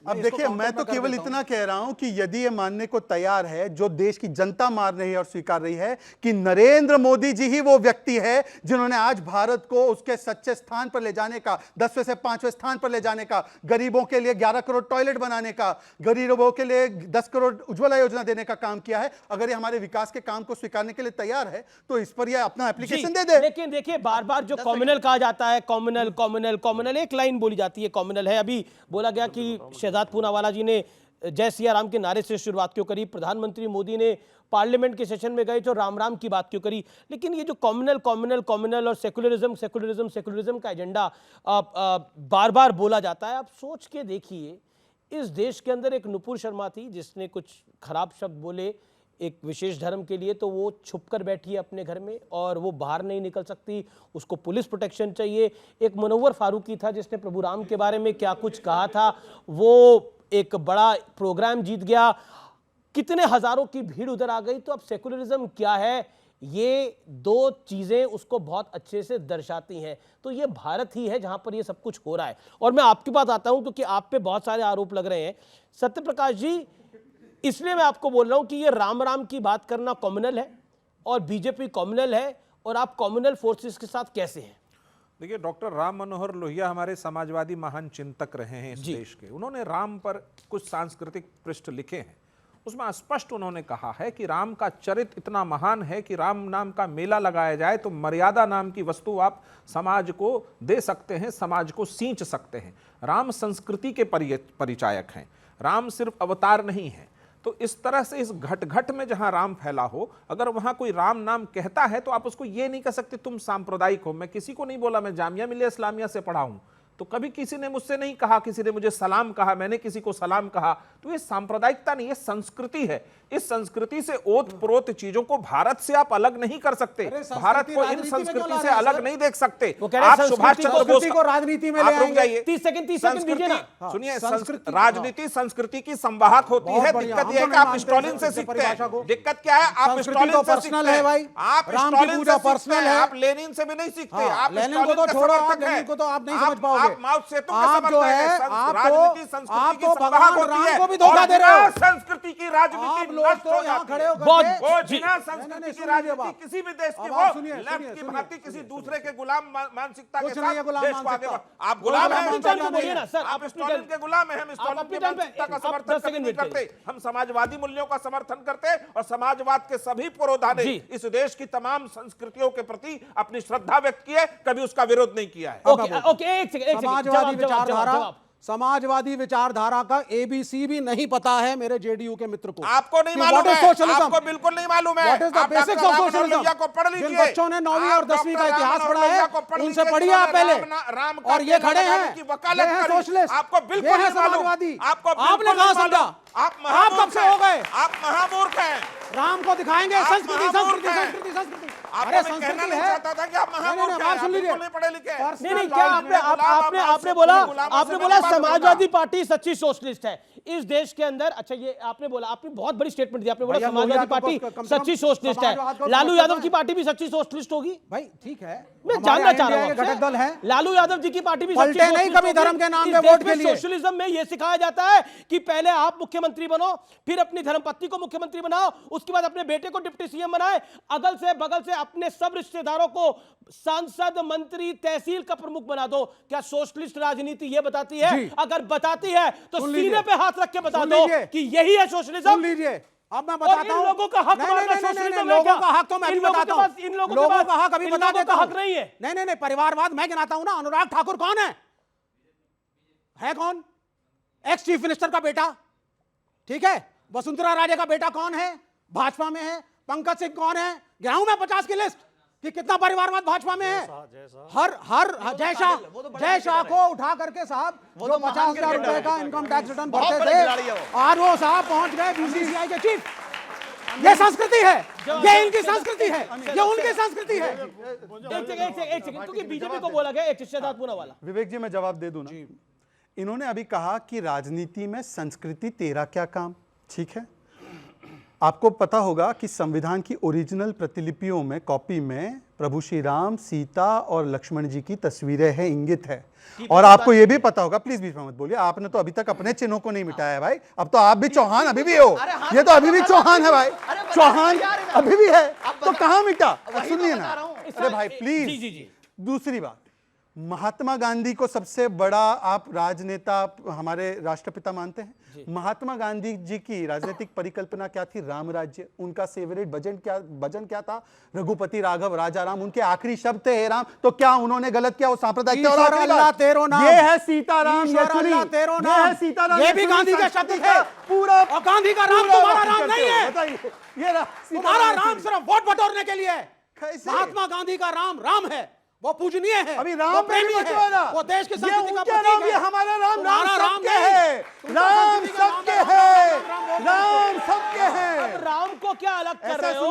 अब देखिए, मैं तो केवल इतना कह रहा हूं कि यदि ये मानने को तैयार है, जो देश की जनता मान रही है और स्वीकार रही है, कि नरेंद्र मोदी जी ही वो व्यक्ति है जिन्होंने आज भारत को उसके सच्चे स्थान पर ले जाने का, 10वें से 5वें स्थान पर ले जाने का, गरीबों के लिए 11 करोड़ टॉयलेट बनाने का, गरीबों के लिए 10 करोड़ उज्ज्वला योजना देने का काम किया है, अगर ये हमारे विकास के काम को स्वीकारने के लिए तैयार है तो इस पर यह अपना एप्लीकेशन दे दे। लेकिन देखिए, बार बार जो कॉम्युनल कहा जाता है, कॉम्युनल, एक लाइन बोली जाती है कॉम्युनल है। अभी बोला गया कि शहजाद पूनावाला जी ने जय सिया राम के नारे से शुरुआत क्यों करी, प्रधानमंत्री मोदी ने पार्लियामेंट के सेशन में गए तो राम राम की बात क्यों करी। लेकिन ये जो कॉम्युनल और सेकुलरिज्म का एजेंडा बार बार बोला जाता है, आप सोच के देखिए, इस देश के अंदर एक नुपुर शर्मा थी जिसने कुछ खराब शब्द बोले एक विशेष धर्म के लिए, तो वो छुप कर बैठी है अपने घर में और वो बाहर नहीं निकल सकती, उसको पुलिस प्रोटेक्शन चाहिए। एक मुनव्वर फारूकी था जिसने प्रभु राम के बारे में क्या कुछ कहा था, वो एक बड़ा प्रोग्राम जीत गया, कितने हजारों की भीड़ उधर आ गई। तो अब सेकुलरिज्म क्या है, ये दो चीजें उसको बहुत अच्छे से दर्शाती हैं। तो ये भारत ही है जहां पर ये सब कुछ हो रहा है। और मैं आपके पास आता हूं क्योंकि आप पे बहुत सारे आरोप लग रहे हैं सत्यप्रकाश जी, इसलिए मैं आपको बोल रहा हूं कि ये राम राम की बात करना कॉम्युनल है और बीजेपी कॉम्युनल है, और आप कॉम्युनल फोर्सेस के साथ कैसे हैं? देखिए, डॉक्टर राम मनोहर लोहिया हमारे समाजवादी महान चिंतक रहे हैं इस देश के। उन्होंने राम पर कुछ सांस्कृतिक पृष्ठ लिखे हैं, उसमें स्पष्ट उन्होंने कहा है कि राम का चरित्र इतना महान है कि राम नाम का मेला लगाया जाए तो मर्यादा नाम की वस्तु आप समाज को दे सकते हैं, समाज को सींच सकते हैं। राम संस्कृति के परिचायक हैं, राम सिर्फ अवतार नहीं है। तो इस तरह से इस घट में जहां राम फैला हो, अगर वहां कोई राम नाम कहता है तो आप उसको ये नहीं कह सकते तुम सांप्रदायिक हो। मैं किसी को नहीं बोला, मैं जामिया मिलिया इस्लामिया से पढ़ा हूं, तो कभी किसी ने मुझसे नहीं कहा, किसी ने मुझे सलाम कहा, मैंने किसी को सलाम कहा। तो ये सांप्रदायिकता नहीं, ये संस्कृति है। इस संस्कृति से ओत प्रोत चीजों को भारत से आप अलग नहीं कर सकते, भारत को इन संस्कृति से अलग नहीं देख सकते। आप सुभाष चंद्र बोस को राजनीति में ले आएंगे। 30 सेकंड दीजिए ना। सुनिए, राजनीति संस्कृति की संवाहक होती है। दिक्कत यह है कि आप स्टालिन से सीखते हैं। दिक्कत क्या है, आप स्टालिन से सीखते हैं, आप स्टालिन से पर्सनल है, आप लेनिन से भी नहीं सीखते। आप लेनिन को तो छोड़ो, लेनिन को तो आप नहीं समझ पाओगे। आप माउथ से तो आप जो है राजनीति संस्कृति की भगवान राम को भी धोखा दे रहे हो। संस्कृति की राजनीति नष्ट हो जाती है। वो बिना संस्कृति की राजनीति किसी भी देश की हो, लेफ्ट की भांति किसी दूसरे के गुलाम मानसिकता के साथ देश को आगे आप गुलाम हैं, आप स्टालिन के गुलाम हैं, हम स्टालिन की मानसिकता का समर्थन नहीं करते, हम समाजवादी मूल्यों का समर्थन करते और समाजवाद के सभी पुरोधा ने इस देश की तमाम संस्कृतियों के प्रति अपनी श्रद्धा व्यक्त की है, कभी उसका विरोध नहीं किया है। समाजवादी विचारधारा, समाजवादी विचारधारा का एबीसी भी नहीं पता है मेरे जेडीयू के मित्र को। आपको नहीं मालूम है, आपको बिल्कुल नहीं मालूम है। What is the basics of socialism? को पढ़ लीजिए। जिन बच्चों ने 9वीं और 10वीं का इतिहास पढ़ा है उनसे पढ़िए आप पहले। और ये खड़े हैं, ये हैं सोशलिस्ट, आपको बिल्कुल है समाजवादी। आपने कहां समझा? आप कब से हो गए? आप महामूर्ख हैं। राम को दिखाएंगे संस्कृति संस्कृति संस्कृति संस्कृति। अरे कहना नहीं चाहता था कि आप महामूर्ख हैं, आप बिल्कुल नहीं पढ़े लिखे। नहीं, क्या आपने बोला समाजवादी पार्टी सच्ची सोशलिस्ट है इस देश के अंदर। अच्छा, ये आपने बोला, आपने बहुत बड़ी स्टेटमेंट दी, आपने बोला समाजवादी पार्टी सच्ची सोशलिस्ट है। लालू यादव की पार्टी भी सच्ची सोशलिस्ट होगी भाई? ठीक है, मैं जानना चाह रहा हूं, घटक दल है लालू यादव जी की पार्टी भी पलटे नहीं कभी धर्म के नाम पे वोट के लिए। सोशलिज्म में यह सिखाया जाता है कि पहले आप मुख्यमंत्री बनो, फिर अपनी धर्मपत्नी को मुख्यमंत्री बनाओ, उसके बाद अपने बेटे को डिप्टी सीएम बनाए, अगल से बगल से अपने सब रिश्तेदारों को सांसद, मंत्री, तहसील का प्रमुख बना दो। क्या सोशलिस्ट राजनीति ये बताती है? अगर बताती है तो सीने पे हाथ रख के बता दो कि यही है सोशलिज्म। सुन लीजिए, अब मैं बताता हूं। लोगों का हक मारना सोशलिज्म है। लोगों का हक तो मैं भी बताता हूं। इन लोगों का हक अभी बता देता हूं। हक नहीं है। नहीं, परिवारवाद मैं गिनाता हूं ना। अनुराग ठाकुर कौन है कौन? एक्स चीफ मिनिस्टर का बेटा, ठीक है। वसुंधरा राजे का बेटा कौन है? भाजपा में है। पंकज सिंह कौन है? गिनाऊं मैं 50 की लिस्ट कि कितना परिवारवाद भाजपा में है। जय शाह को उठा करके साहब जो 50,000 रुपए का इनकम टैक्स रिटर्न भरते थे, आज वो साहब पहुंच गए बीसीसीआई के चीफ। ये संस्कृति है, ये इनकी संस्कृति है, ये उनकी संस्कृति है। एक सेकंड, क्योंकि बीजेपी को बोला गया एक रिश्तेदार पूरा वाला। विवेक जी, मैं जवाब दे दूं ना। इन्होंने अभी कहा कि राजनीति में संस्कृति तेरा क्या काम, ठीक है। आपको पता होगा कि संविधान की ओरिजिनल प्रतिलिपियों में, कॉपी में प्रभु श्री राम, सीता और लक्ष्मण जी की तस्वीरें हैं, इंगित है। और आपको यह भी पता होगा, प्लीज बीच में मत बोलिए, आपने तो अभी तक अपने चिन्हों को नहीं मिटाया है भाई। अब तो आप भी चौहान अभी भी हो, ये तो अभी भी चौहान है भाई, चौहान अभी भी है, तो कहां मिटा? सुनिए ना, अरे भाई प्लीज। दूसरी बात, महात्मा गांधी को सबसे बड़ा आप राजनेता, हमारे राष्ट्रपिता मानते हैं। महात्मा गांधी जी की राजनीतिक परिकल्पना क्या थी? राम राज्य। उनका फेवरेट भजन क्या था? रघुपति राघव राजा राम। उनके आखिरी शब्द थे हे राम। तो क्या उन्होंने गलत किया? वो सांप्रदायिक किया। और अल्लाह तेरो नाम, ये है सीताराम, ये है सीताराम, ये भी गांधी के शब्द थे पूरा। और गांधी का राम तुम्हारा राम नहीं है, बताइए। ये तुम्हारा राम सिर्फ वोट बटोरने के लिए है। महात्मा गांधी का राम राम है, वो पूजनीय है, अभी राम वो प्रेमी है, वो देश की संस्कृति का प्रतीक है। हमारा राम सबके है, राम सबके है, राम सबके है। राम को क्या अलग कर रहे हो?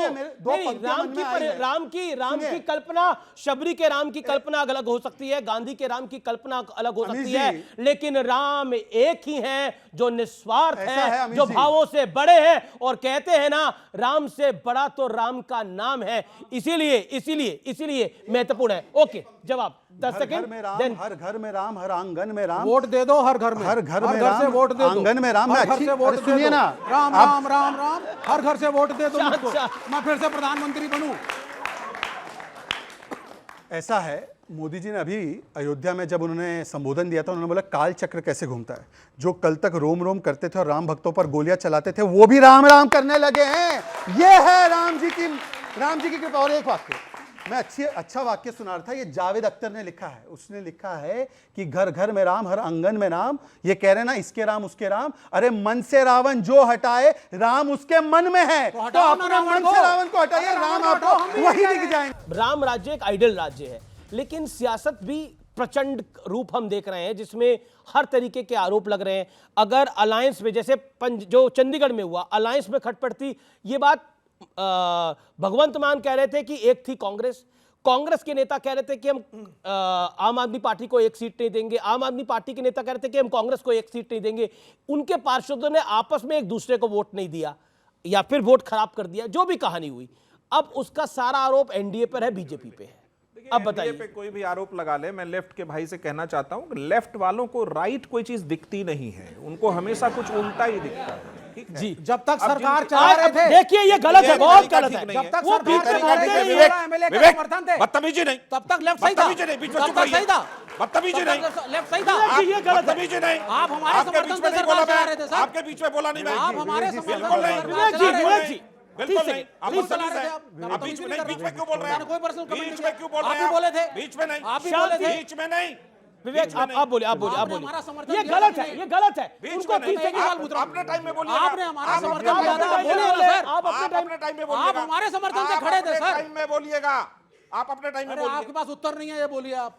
राम की कल्पना, शबरी के राम की कल्पना अलग हो सकती है, गांधी के राम की कल्पना अलग हो सकती है, लेकिन राम एक ही है जो निस्वार्थ है, जो भावों से बड़े हैं। और कहते हैं ना, राम से बड़ा तो राम का नाम है। इसीलिए महत्वपूर्ण है। ओके, जवाब 10 सेकंड। हर घर में राम, हर आंगन में राम। वोट दे दो हर घर में, हर घर में राम, से वोट दे दो, आंगन में राम। हर घर से वोट सुनिए ना, राम राम राम राम, हर घर से वोट दे दो मुझको, मैं फिर से प्रधानमंत्री बनूं। ऐसा है, मोदी जी ने अभी अयोध्या में जब उन्होंने संबोधन दिया था, उन्होंने बोला काल चक्र कैसे घूमता है। जो कल तक रोम रोम करते थे और राम भक्तों पर गोलियां चलाते थे, वो भी राम राम करने लगे हैं। ये है राम जी की कृपा। और एक वाक्य मैं अच्छा वाक्य सुना रहा था, ये जावेद अख्तर ने लिखा है। उसने लिखा है कि घर घर में राम, हर आंगन में राम। ये कह रहे ना, इसके राम उसके राम। अरे मन से रावण जो हटाए, राम उसके मन में है, तो अपने मन से रावण को हटाइए, राम आपको वही दिख जाएंगे। राम राज्य एक आइडियल राज्य है, लेकिन सियासत भी प्रचंड रूप हम देख रहे हैं, जिसमें हर तरीके के आरोप लग रहे हैं। अगर अलायंस में, जैसे जो चंडीगढ़ में हुआ, अलायंस में खटपटती, ये बात भगवंत मान कह रहे थे कि एक थी कांग्रेस के नेता कह रहे थे कि हम आम आदमी पार्टी को एक सीट नहीं देंगे, आम आदमी पार्टी के नेता कह रहे थे कि हम कांग्रेस को एक सीट नहीं देंगे। उनके पार्षदों ने आपस में एक दूसरे को वोट नहीं दिया या फिर वोट खराब कर दिया, जो भी कहानी हुई। अब उसका सारा आरोप एनडीए पर है, बीजेपी पे है। अब बताइए। पे कोई भी आरोप लगा ले, मैं लेफ्ट के भाई से कहना चाहता हूं कि लेफ्ट वालों को राइट कोई चीज दिखती नहीं है, उनको हमेशा कुछ उल्टा ही दिखता है। ठीक है? जी, जब तक अब सरकार जिन- चला रहे थे, देखिए ये गलत है, बहुत गलत है। जब तक वो सरकार बीच में चला रहे थे, विवेक, 16 एमएलए का विवेक, समर्थन थे, बदतमीजी नहीं, तब तक लेफ्ट सही था, बदतमीजी नहीं, बीच में तब चुप तक रहिए। सही था, बदतमीजी नहीं, लेफ्ट सही था। ये गलत है। बदतमीजी नहीं, आप हमारे आपके समर्थन बीच में से नहीं सरकार बोला चला मैं, रहे थे सर। आपके बीच में बोला नहीं मैं, आप हमारे समर्थन बिल्कुल से नहीं, सरकार चला रहे विवेक थे। जी, बिल्कुल नहीं, आप प्लीज बदतमीज चला रहे हैं। थे आप। आप बीच में नहीं, बीच में क्यों बोल रहे हैं? कोई पर्सनल कमेंट बीच नहीं में किया। क्यों बोल रहे आप हैं? ही बोले थे, बीच में नहीं, आप ही बोले थे। बीच में नहीं, विवेक आप बोलिए, आप बोलिए, आप आपने बोलिए। हमारा समर्थन ये किया गलत कि है, नहीं? ये गलत है। बीच उनको में नहीं, तीन सेकंड आप अपने टाइम में बोलिएगा। आपने हमारा आप समर्थन अपने किया था, टाइम में बोलिए ना बोलिएगा। सर। आप अपने टाइम में बोलिएगा। आप हमारे समर्थन से आप खड़े थे अपने सर। टाइम में बोलिएगा, आप अपने टाइम में अरे बोलिए। आपके पास उत्तर नहीं है, ये बोलिए आप।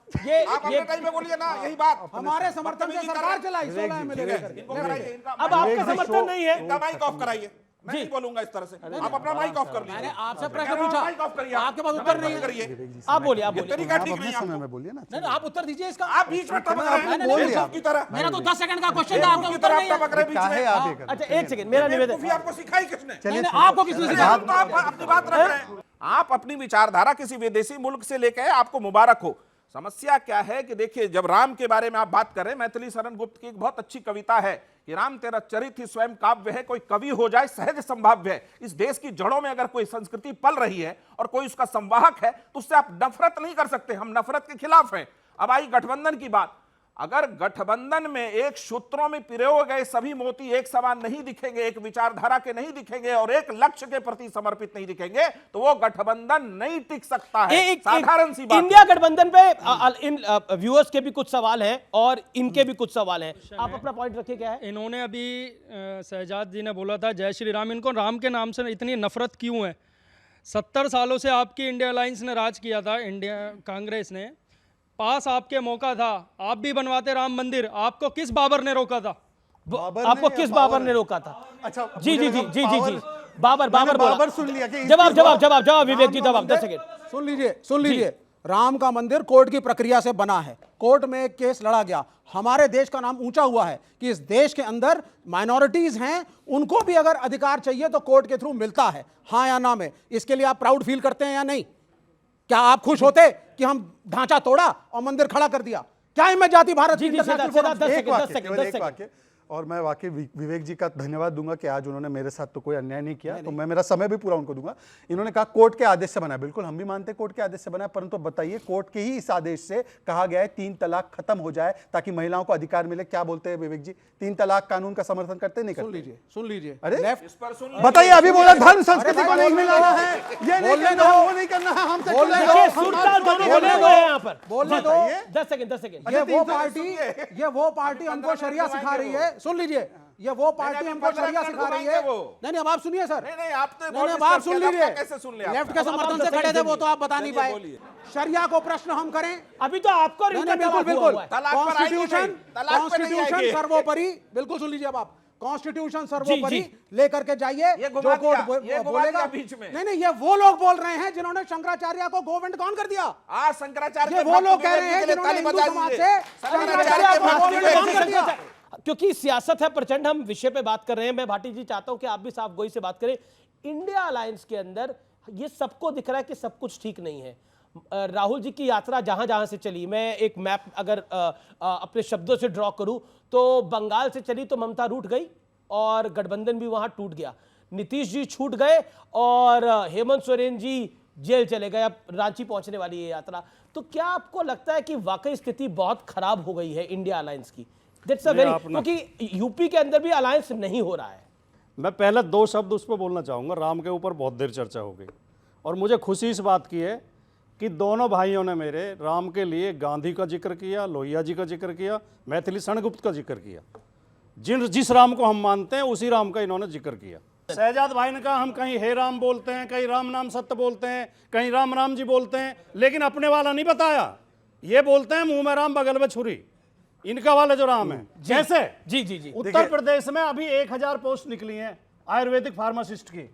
आप अपने टाइम में बोलिए ना, यही बात। हमारे समर्थन से सरकार चलाई 16 एमएलए लेकर। इनको कराइए, इनका अब आपका समर्थन नहीं है। इनका माइक ऑफ कराइए। मैं नहीं बोलूंगा इस तरह से, आप अपना माइक ऑफ कर लीजिए। मैंने आपसे प्रश्न पूछा, माइक ऑफ करिए, आपके पास उत्तर नहीं है। करिए। आप बोलिए, आप बोलिए। तरीका ठीक नहीं है समय आपको। में बोलिए ना। नहीं, आप उत्तर दीजिए इसका। आप बीच में टपक रहे हैं, बोलिए बेवकूफ की तरह। मेरा तो 10 सेकंड का क्वेश्चन था, आपका की उत्तर तरह नहीं आप टपक है। रहे हैं बीच काहे में। आप ये कर रहे अच्छा एक सेकंड, मेरा निवेदन बेवकूफी आपको सिखाई किसने? नहीं, नहीं, आपको किसने अरे सिखाया? हम तो आप अपनी बात रख रहे हैं। आप अपनी विचारधारा किसी विदेशी मुल्क से लेके आए, आपको मुबारक हो। समस्या क्या है कि देखिए, जब राम के बारे में आप बात करें, मैथिली शरण गुप्त की एक बहुत अच्छी कविता है कि राम तेरा चरित ही स्वयं काव्य है, कोई कवि हो जाए सहज संभाव्य है। इस देश की जड़ों में अगर कोई संस्कृति पल रही है और कोई उसका संवाहक है, तो उससे आप नफरत नहीं कर सकते। हम नफरत के खिलाफ हैं। अब आई गठबंधन की बात। अगर गठबंधन में एक सूत्रों में पिरोए गए सभी मोती एक समान नहीं दिखेंगे, एक विचारधारा के नहीं दिखेंगे और एक लक्ष्य के प्रति समर्पित नहीं दिखेंगे, तो वो गठबंधन नहीं टिक सकता है। साधारण सी बात। इंडिया गठबंधन पे इन व्यूअर्स के भी कुछ सवाल हैं और इनके भी कुछ सवाल हैं। आप अपना पॉइंट रखिए, क्या है? इन्होंने अभी शहजाद जी ने बोला था जय श्री राम, इनको राम के नाम से इतनी नफरत क्यों है? 70 सालों से आपकी इंडिया अलायंस ने राज किया था, इंडिया कांग्रेस ने। पास आपके मौका था, आप भी बनवाते राम मंदिर। आपको किस बाबर ने रोका था? आपको किस बाबर ने रोका था? अच्छा, जी जी जी जी जी जी बाबर मैंने बाबर बाबर सुन लिया कि जवाब जवाब जवाब जवाब विवेक जी, जवाब 10 सेकंड। सुन लीजिए। राम का मंदिर कोर्ट की प्रक्रिया से बना है, कोर्ट में एक केस लड़ा गया, हमारे देश का नाम ऊंचा हुआ है कि इस देश के अंदर माइनॉरिटीज हैं, उनको भी अगर अधिकार चाहिए तो कोर्ट के थ्रू मिलता है, हाँ या ना में। इसके लिए आप प्राउड फील करते हैं या नहीं? क्या आप खुश होते कि हम ढांचा तोड़ा और मंदिर खड़ा कर दिया? क्या हिम्मत जाती भारत की? एक वाक्य और मैं वाकई विवेक जी का धन्यवाद दूंगा कि आज उन्होंने मेरे साथ तो कोई अन्याय नहीं किया, तो मैं मेरा समय भी पूरा उनको दूंगा। इन्होंने कहा कोर्ट के आदेश से बना है, बिल्कुल हम भी मानते हैं कोर्ट के आदेश से बना है, परंतु बताइए कोर्ट के ही इस आदेश से कहा गया है 3 तलाक खत्म हो जाए ताकि महिलाओं को अधिकार मिले। क्या बोलते हैं विवेक जी? 3 तलाक कानून का समर्थन करते नहीं करते? सुन लीजिए। अरे बताइए, अभी बोला धर्म संस्कृति को नहीं मिलाना है, ये नहीं करना है, वो नहीं करना है, हम बोलने दो। 10 सेकंड। ये वो पार्टी हमको शरिया सिखा रही है। सुन लीजिए, ये वो पार्टी हमको शरिया सिखा रही है। नहीं, अब आप सुनिए सर। नहीं, आपने अब आप सुन लीजिए। कैसे सुन लिया? लेफ्ट के समर्थन से खड़े थे, वो तो आप बता नहीं पाए। शरिया को प्रश्न हम करें, अभी तो आपको बिल्कुल कॉन्स्टिट्यूशन सर्वोपरि। बिल्कुल सुन लीजिए, अब आप कॉन्स्टिट्यूशन सर्वोपरि लेकर के जाइए, जो कोर्ट बोलेगा। नहीं, ये वो लोग बोल रहे हैं जिन्होंने शंकराचार्य को गोविंद कौन कर दिया। शंकराचार्य ये वो लोग कह रहे हैं जिन्होंने हिंदू समाज से शंकराचार्य को गोविंद कौन कर दिया। क्योंकि सियासत है प्रचंड, हम विषय पे बात कर रहे हैं। मैं भाटी जी चाहता हूं कि आप भी साफ गोई से बात करें। इंडिया अलायंस के अंदर ये सबको दिख रहा है कि सब कुछ ठीक नहीं है। राहुल जी की यात्रा जहां जहां से चली, मैं एक मैप अगर अपने शब्दों से ड्रॉ करूं तो बंगाल से चली तो ममता रूठ गई और गठबंधन भी वहां टूट गया। नीतीश जी छूट गए और हेमंत सोरेन जी जेल चले गए। अब रांची पहुंचने वाली है यात्रा। तो क्या आपको लगता है कि वाकई स्थिति बहुत खराब हो गई है इंडिया अलायंस की? दैट्स अ वेरी, क्योंकि यूपी के अंदर भी अलायंस नहीं हो रहा है। मैं पहले 2 शब्द उस पर बोलना चाहूँगा। राम के ऊपर बहुत देर चर्चा हो गई और मुझे खुशी इस बात की है कि दोनों भाइयों ने मेरे राम के लिए गांधी का जिक्र किया, लोहिया जी का जिक्र किया, मैथिली शरण गुप्त का जिक्र किया। जिस राम को हम मानते हैं उसी राम का इन्होंने जिक्र किया। शहजाद भाई ने कहा हम कहीं हे राम बोलते हैं, कहीं राम नाम सत्य बोलते हैं, कहीं राम राम जी बोलते हैं, लेकिन अपने वाला नहीं बताया। ये बोलते हैं मुंह में राम बगल में छुरी, इनका वाला जो राम है। जैसे जी उत्तर प्रदेश में अभी 1000 पोस्ट निकली हैं आयुर्वेदिक फार्मासिस्ट की।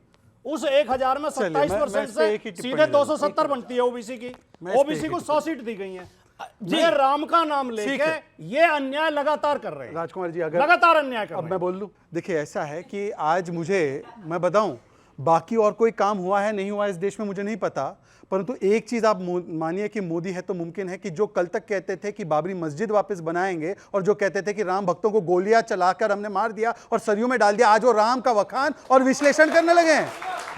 उस 1000 में 27% से सीधे 270 बनती है ओबीसी की। ओबीसी को 100 सीट दी गई हैं। ये राम का नाम लेके ये अन्याय लगातार कर रहे हैं। राजकुमार जी, अगर लगातार अन्याय कर रहे हैं। अब मैं बोल लूं, देखिए ऐसा है कि आज मुझे मैं बताऊं, बाकी और कोई काम हुआ है नहीं हुआ है इस देश में मुझे नहीं पता, परंतु एक चीज आप मानिए कि मोदी है तो मुमकिन है कि जो कल तक कहते थे कि बाबरी मस्जिद वापस बनाएंगे और जो कहते थे कि राम भक्तों को गोलियां चलाकर हमने मार दिया और सरयू में डाल दिया, आज वो राम का वखान और विश्लेषण करने लगे हैं।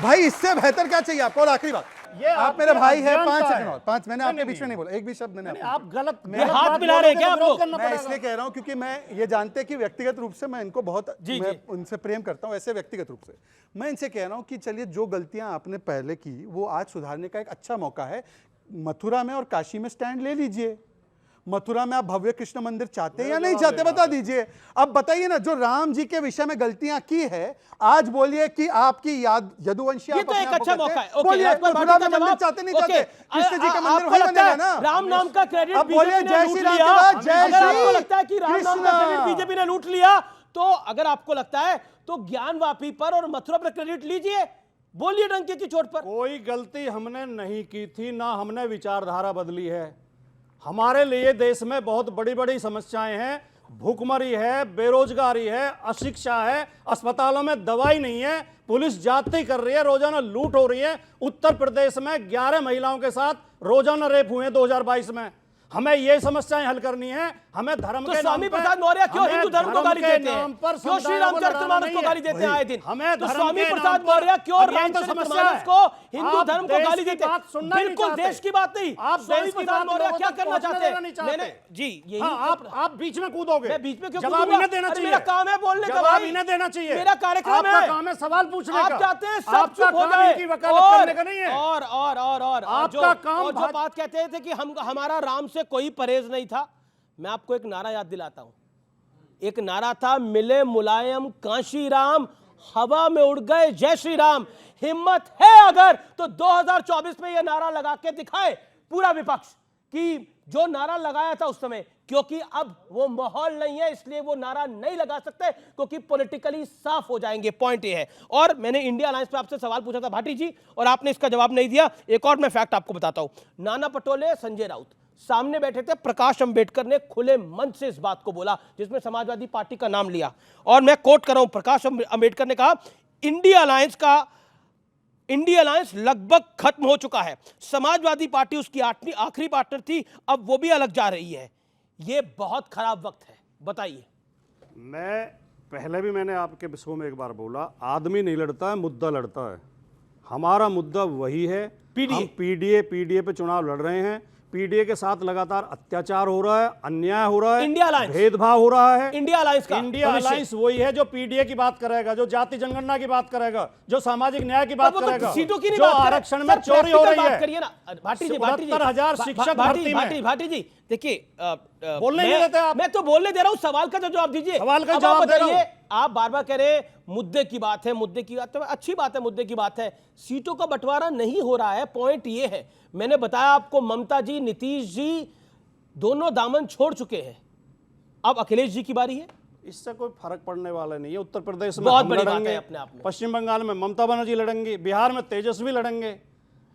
भाई इससे बेहतर क्या चाहिए आपको? और आखिरी बात, ये आप मेरे भाई हैं, 5 सेकंड और 5, मैंने आपके बीच में नहीं बोला, एक भी शब्द मैंने आप गलत हाथ मिला रहे हैं क्या आप लोग? मैं इसलिए कह रहा हूं क्योंकि मैं ये जानते कि व्यक्तिगत रूप से मैं इनको बहुत मैं उनसे प्रेम करता हूं, ऐसे व्यक्तिगत रूप से मैं इनसे कह रहा हूं कि चलिए जो गलतियां आपने पहले की वो आज सुधारने का एक अच्छा मौका है। मथुरा में और काशी में स्टैंड ले लीजिए। मथुरा में आप भव्य कृष्ण मंदिर चाहते हैं या नहीं चाहते बता दीजिए। अब बताइए ना, जो राम जी के विषय में गलतियां की है आज बोलिए कि आपकी याद यदुवंशी ये तो एक अच्छा मौका है। बोलिए मथुरा में मंदिर चाहते नहीं चाहते? कृष्ण जी का मंदिर वही बनेगा ना। राम नाम का क्रेडिट अब बोलिए जय श्री राम के बाद जय अगर आपको श्री लगता है कि राम नाम का क्रेडिट बीजेपी ने लूट लिया, तो अगर आपको लगता है तो ज्ञानवापी पर और मथुरा पर क्रेडिट लीजिए, बोलिए डंके की चोट पर। कोई गलती हमने नहीं की थी, ना हमने विचारधारा बदली है। हमारे लिए देश में बहुत बड़ी बड़ी समस्याएं हैं, भूखमरी है, बेरोजगारी है, अशिक्षा है, अस्पतालों में दवाई नहीं है, पुलिस जाति कर रही है, रोजाना लूट हो रही है। उत्तर प्रदेश में 11 महिलाओं के साथ रोजाना रेप हुए 2022 में। हमें ये समस्याएं हल करनी है। हमें धर्म तो के स्वामी नाम पर, प्रसाद मौर्य क्यों हमें हिंदू धर्म को गाली देते हैं? क्यों श्री रामचरितमानस को गाली देते हैं आए दिन? हमें तो धर्म स्वामी के प्रसाद नाम पर- मौर्य क्यों अब यही तो समस्या रामचरितमानस है। को हिंदू आप धर्म को देश गाली की देते हैं? बात सुनना ही नहीं बिल्कुल चाहते। देश की बात नहीं। आप स्वामी देश की प्रसाद बात मौर्य लोगों क्या तक करना पहुंचने चाहते देना नहीं हैं? चाहते। मैंने जी यही हाँ, आप बीच में कूदोगे। मैं बीच में क्यों जवाब कूदूंगा? इन्हें देना अरे चाहिए। मेरा काम है बोलने का जवाब भाई। इन्हें देना चाहिए। मेरा कार्यक्रम आपका है। काम है सवाल पूछने आप का। चाहते हैं सब आपका चुप हो काम जाए इनकी वकालत करने का नहीं है। और आपका काम और जो बात कहते थे कि हम हमारा राम से कोई परहेज नहीं था, मैं आपको एक नारा याद दिलाता हूं। एक नारा था, मिले मुलायम काशी राम, हवा में उड़ गए जय श्री राम। हिम्मत है अगर तो 2024 में यह नारा लगा के दिखाए पूरा विपक्ष कि जो नारा लगाया था उस समय, क्योंकि अब वो माहौल नहीं है इसलिए वो नारा नहीं लगा सकते, क्योंकि पॉलिटिकली साफ हो जाएंगे। पॉइंट ये है। और मैंने इंडिया अलायंस पे आपसे सवाल पूछा था भाटी जी, और आपने इसका जवाब नहीं दिया। एक और मैं फैक्ट आपको बताता हूं। नाना पटोले, संजय राउत सामने बैठे थे, प्रकाश अंबेडकर ने खुले मन से इस बात को बोला, जिसमें समाजवादी पार्टी का नाम लिया, और मैं कोट कर रहा हूं। प्रकाश अंबेडकर ने कहा, इंडिया अलायंस लगभग खत्म हो चुका है। समाजवादी पार्टी उसकी आखिरी पार्टनर थी, अब वो भी अलग जा रही है। ये बहुत खराब वक्त है। बताइए। मैं पहले भी मैंने आपके शो में एक बार बोला, आदमी नहीं लड़ता है, मुद्दा लड़ता है। हमारा मुद्दा वही है। हम पीडीए पे चुनाव लड़ रहे हैं। पीडीए के साथ लगातार अत्याचार हो रहा है, अन्याय हो रहा है, इंडिया अलायंस, भेदभाव हो रहा है। इंडिया अलायंस का इंडिया अलायंस वही है जो पीडीए की बात करेगा, जो जाति जनगणना की बात करेगा, जो सामाजिक न्याय की बात करेगा, सीटों की नहीं जो बात कर, आरक्षण में चोरी हो रही है। भाटी जी, 70,000 शिक्षक भर्ती में। भाटी जी देखिए, बोलने नहीं देते आप। मैं तो बोलने दे रहा हूं, सवाल का तो जवाब दीजिए। सवाल का अब जवाब आप दे रहा हूं। बताइए, आप बार बार कह रहे हैं मुद्दे की बात है, मुद्दे की बात है, अच्छी बात है, मुद्दे की बात है। सीटों का बंटवारा नहीं हो रहा है। पॉइंट ये है, मैंने बताया आपको, ममता जी, नीतीश जी दोनों दामन छोड़ चुके हैं, अब अखिलेश जी की बारी है। इससे कोई फर्क पड़ने वाला नहीं है। उत्तर प्रदेश में बहुत हम बड़ी बात लड़ेंगे, है अपने आप में। पश्चिम बंगाल में ममता बनर्जी लड़ेंगी, बिहार में तेजस्वी लड़ेंगे,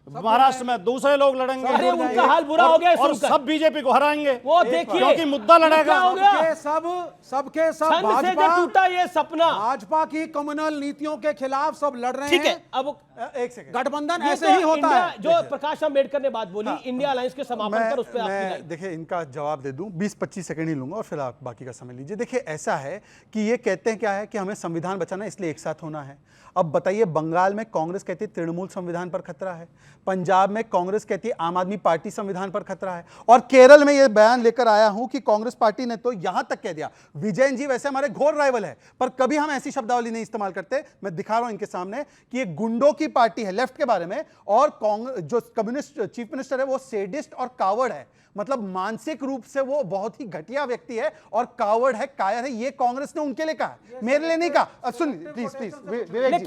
महाराष्ट्र में दूसरे लोग लड़ेंगे। अरे उनका हाल बुरा हो गया और सुनकर। सब बीजेपी को हराएंगे। वो देखिए, क्योंकि मुद्दा लड़ेगा। हो गया? सबके सब छंद से जो भाजपा टूटा ये सपना, भाजपा की कम्युनल नीतियों के खिलाफ सब लड़ रहे हैं। ठीक है। अब एक सेकंड, गठबंधन ये ऐसे तो ही होता इंडिया- है। जो प्रकाश अंबेडकर ने बात बोली, इंडिया अलायंस के समापन पर, उस पर आपकी राय। देखिए इनका जवाब दे दूं, 20-25 सेकंड ही लूंगा और फिर आप बाकी का समय लीजिए। देखिए ऐसा है कि ये कहते हैं क्या है कि हमें संविधान बचाना है इसलिए एक साथ होना है। अब बताइए, बंगाल में कांग्रेस कहती है तृणमूल संविधान पर खतरा है, पंजाब में कांग्रेस कहती है आम आदमी पार्टी संविधान पर खतरा है, और केरल में यह बयान लेकर आया हूं कि कांग्रेस पार्टी ने तो यहां तक कह दिया, विजयन जी वैसे हमारे घोर राइवल है पर कभी हम ऐसी शब्दावली नहीं इस्तेमाल करते। मैं दिखा रहा हूं इनके सामने कि ये गुंडों की पार्टी है लेफ्ट के बारे में, और कांग्रेस जो कम्युनिस्ट चीफ मिनिस्टर है वो सेडिस्ट और कावर्ड है, मतलब मानसिक रूप से वो बहुत ही घटिया व्यक्ति है और कावर्ड है, कायर है। ये कांग्रेस ने उनके लिए कहा, मेरे लिए नहीं कहा। सुन प्लीज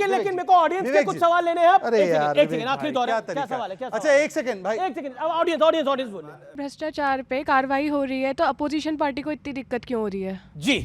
लेकिन मेरे को ऑडियंस के कुछ सवाल लेने हैं। अरे यार, एक सेकंड, आखिरी दौर है, क्या सवाल है? अच्छा एक सेकंड भाई, एक सेकंड, अब ऑडियंस बोले। भ्रष्टाचार पे कार्रवाई हो रही है तो अपोजिशन पार्टी को इतनी दिक्कत क्यों हो रही है? जी